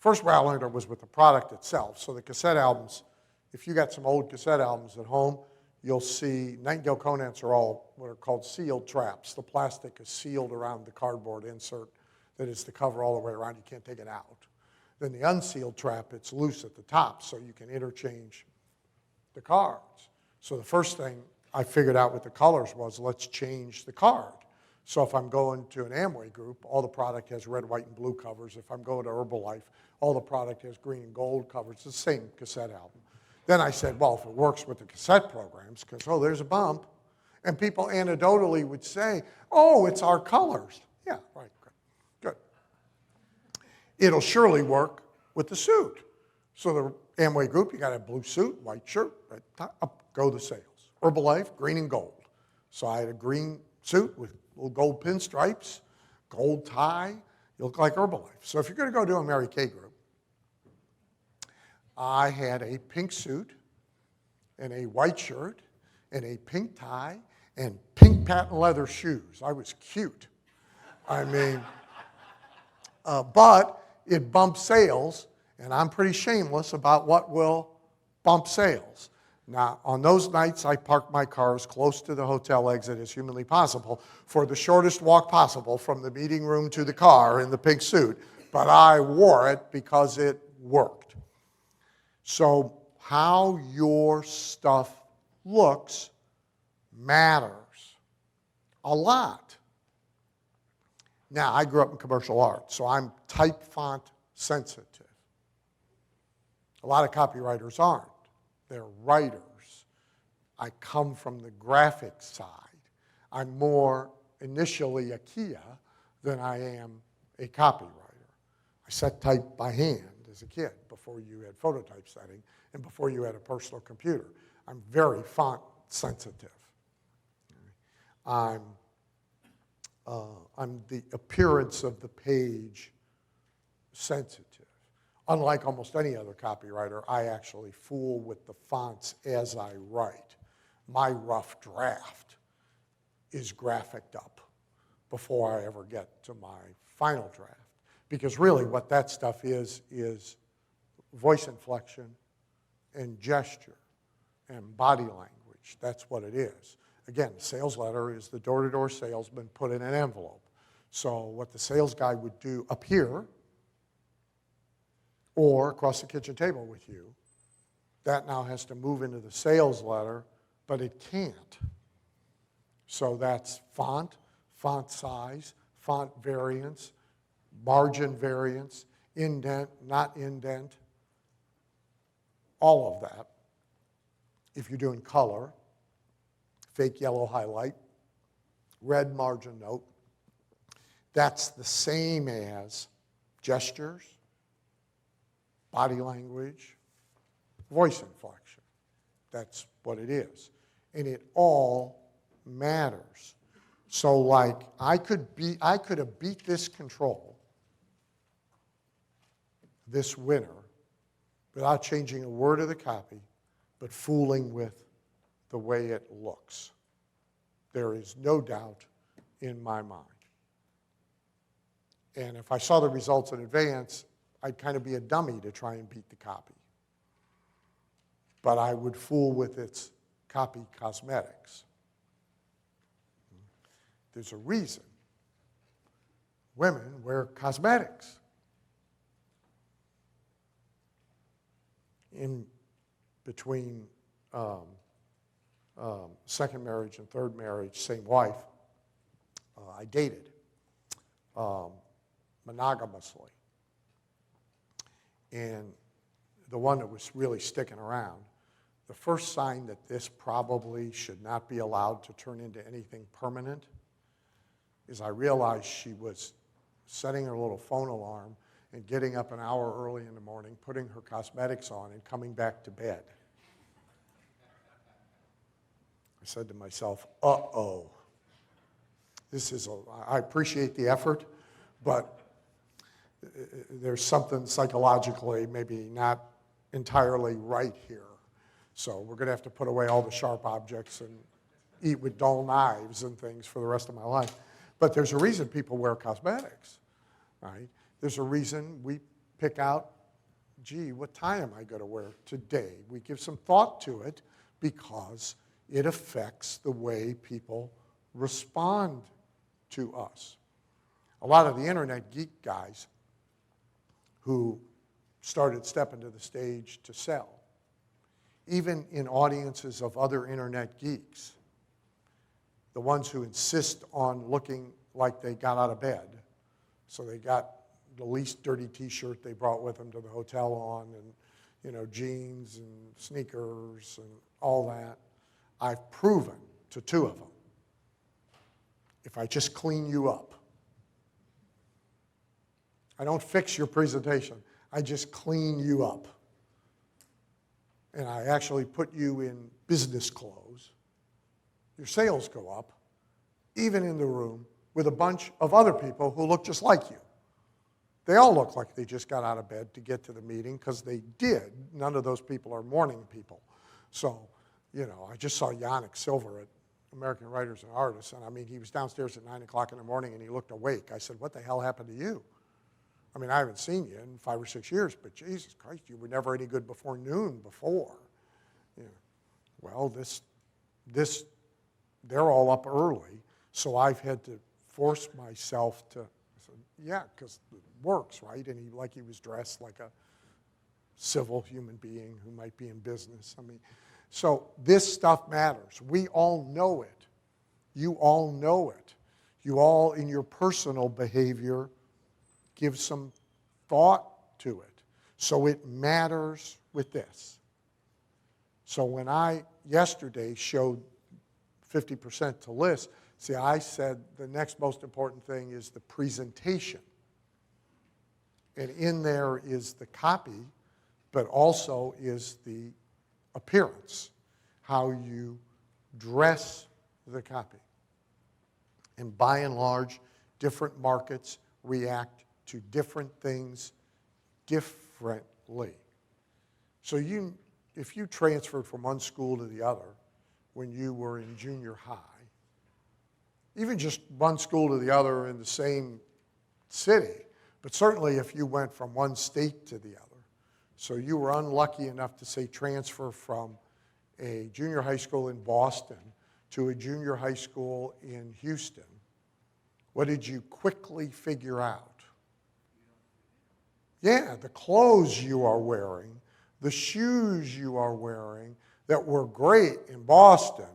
First where I learned it was with the product itself. So the cassette albums, if you got some old cassette albums at home, you'll see Nightingale Conants are all what are called sealed traps. The plastic is sealed around the cardboard insert that is the cover all the way around. You can't take it out. Then the unsealed trap, it's loose at the top, so you can interchange the cards. So the first thing I figured out with the colors was, let's change the card. So if I'm going to an Amway group, all the product has red, white, and blue covers. If I'm going to Herbalife, all the product has green and gold covers. It's the same cassette album. Then I said, well, if it works with the cassette programs, because, oh, there's a bump. And people anecdotally would say, oh, it's our colors. Yeah, right, good. It'll surely work with the suit. So the Amway group, you got a blue suit, white shirt, red tie, up go the sales. Herbalife, green and gold. So I had a green suit with little gold pinstripes, gold tie. You look like Herbalife. So if you're going to go do a Mary Kay group, I had a pink suit and a white shirt and a pink tie and pink patent leather shoes. I was cute. I mean, but it bumps sales, and I'm pretty shameless about what will bump sales. Now, on those nights, I park my car as close to the hotel exit as humanly possible for the shortest walk possible from the meeting room to the car in the pink suit, but I wore it because it worked. So how your stuff looks matters a lot. Now, I grew up in commercial art, so I'm type font sensitive. A lot of copywriters aren't. They're writers. I come from the graphic side. I'm more initially a Kia than I am a copywriter. I set type by hand as a kid before you had phototype setting and before you had a personal computer. I'm very font sensitive. I'm the appearance of the page sensitive. Unlike almost any other copywriter, I actually fool with the fonts as I write. My rough draft is graphicked up before I ever get to my final draft. Because really what that stuff is voice inflection and gesture and body language. That's what it is. Again, the sales letter is the door-to-door salesman put in an envelope. So what the sales guy would do up here or across the kitchen table with you, that now has to move into the sales letter, but it can't. So that's font size, font variance, margin variance, indent, not indent, all of that. If you're doing color, fake yellow highlight, red margin note, that's the same as gestures, body language, voice inflection. That's what it is. And it all matters. So like I could have beat this control this winter without changing a word of the copy, but fooling with the way it looks. There is no doubt in my mind. And if I saw the results in advance, I'd kind of be a dummy to try and beat the copy. But I would fool with its copy cosmetics. There's a reason women wear cosmetics. In between second marriage and third marriage, same wife, I dated monogamously. And the one that was really sticking around, the first sign that this probably should not be allowed to turn into anything permanent is I realized she was setting her little phone alarm and getting up an hour early in the morning, putting her cosmetics on, and coming back to bed. I said to myself, uh-oh. I appreciate the effort, but there's something psychologically maybe not entirely right here. So we're going to have to put away all the sharp objects and eat with dull knives and things for the rest of my life. But there's a reason people wear cosmetics, right? There's a reason we pick out, gee, what tie am I going to wear today? We give some thought to it because it affects the way people respond to us. A lot of the internet geek guys who started stepping to the stage to sell, even in audiences of other internet geeks, the ones who insist on looking like they got out of bed, so they got the least dirty t-shirt they brought with them to the hotel on, and jeans and sneakers and all that. I've proven to two of them, if I just clean you up, I don't fix your presentation, I just clean you up. And I actually put you in business clothes, your sales go up, even in the room with a bunch of other people who look just like you. They all look like they just got out of bed to get to the meeting because they did. None of those people are morning people. So, I just saw Yannick Silver American Writers and Artists, and I mean, he was downstairs at 9 o'clock in the morning and he looked awake. I said, what the hell happened to you? I mean, I haven't seen you in 5 or 6 years, but Jesus Christ, you were never any good before noon before. You know, well, they're all up early, so I've had to force myself to, I said, yeah, because it works, right? And he was dressed like a civil human being who might be in business. I mean, so this stuff matters. We all know it. You all know it. You all, in your personal behavior, give some thought to it. So it matters with this. So when I yesterday showed 50% to list, see, I said the next most important thing is the presentation. And in there is the copy, but also is the appearance, how you dress the copy. And by and large, different markets react to different things differently. So if you transferred from one school to the other when you were in junior high, even just one school to the other in the same city, but certainly if you went from one state to the other, so you were unlucky enough to, say, transfer from a junior high school in Boston to a junior high school in Houston, what did you quickly figure out? Yeah, the clothes you are wearing, the shoes you are wearing that were great in Boston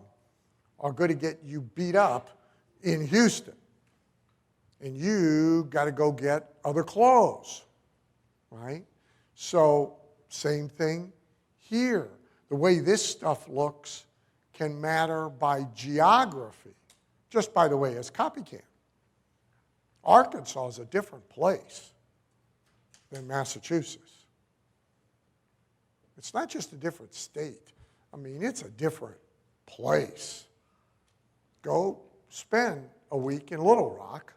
are going to get you beat up in Houston. And you got to go get other clothes, right? So same thing here. The way this stuff looks can matter by geography, just by the way, as copy can. Arkansas is a different place than Massachusetts. It's not just a different state. I mean, it's a different place. Go spend a week in Little Rock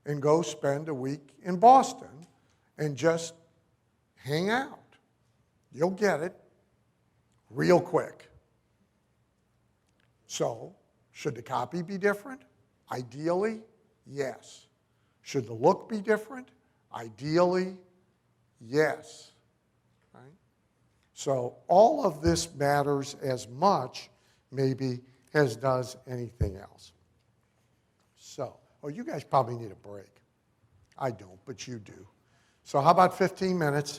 and go spend a week in Boston and just hang out. You'll get it real quick. So, should the copy be different? Ideally, yes. Should the look be different? Ideally, yes. Right? So all of this matters as much, maybe, as does anything else. So, you guys probably need a break. I don't, but you do. So how about 15 minutes?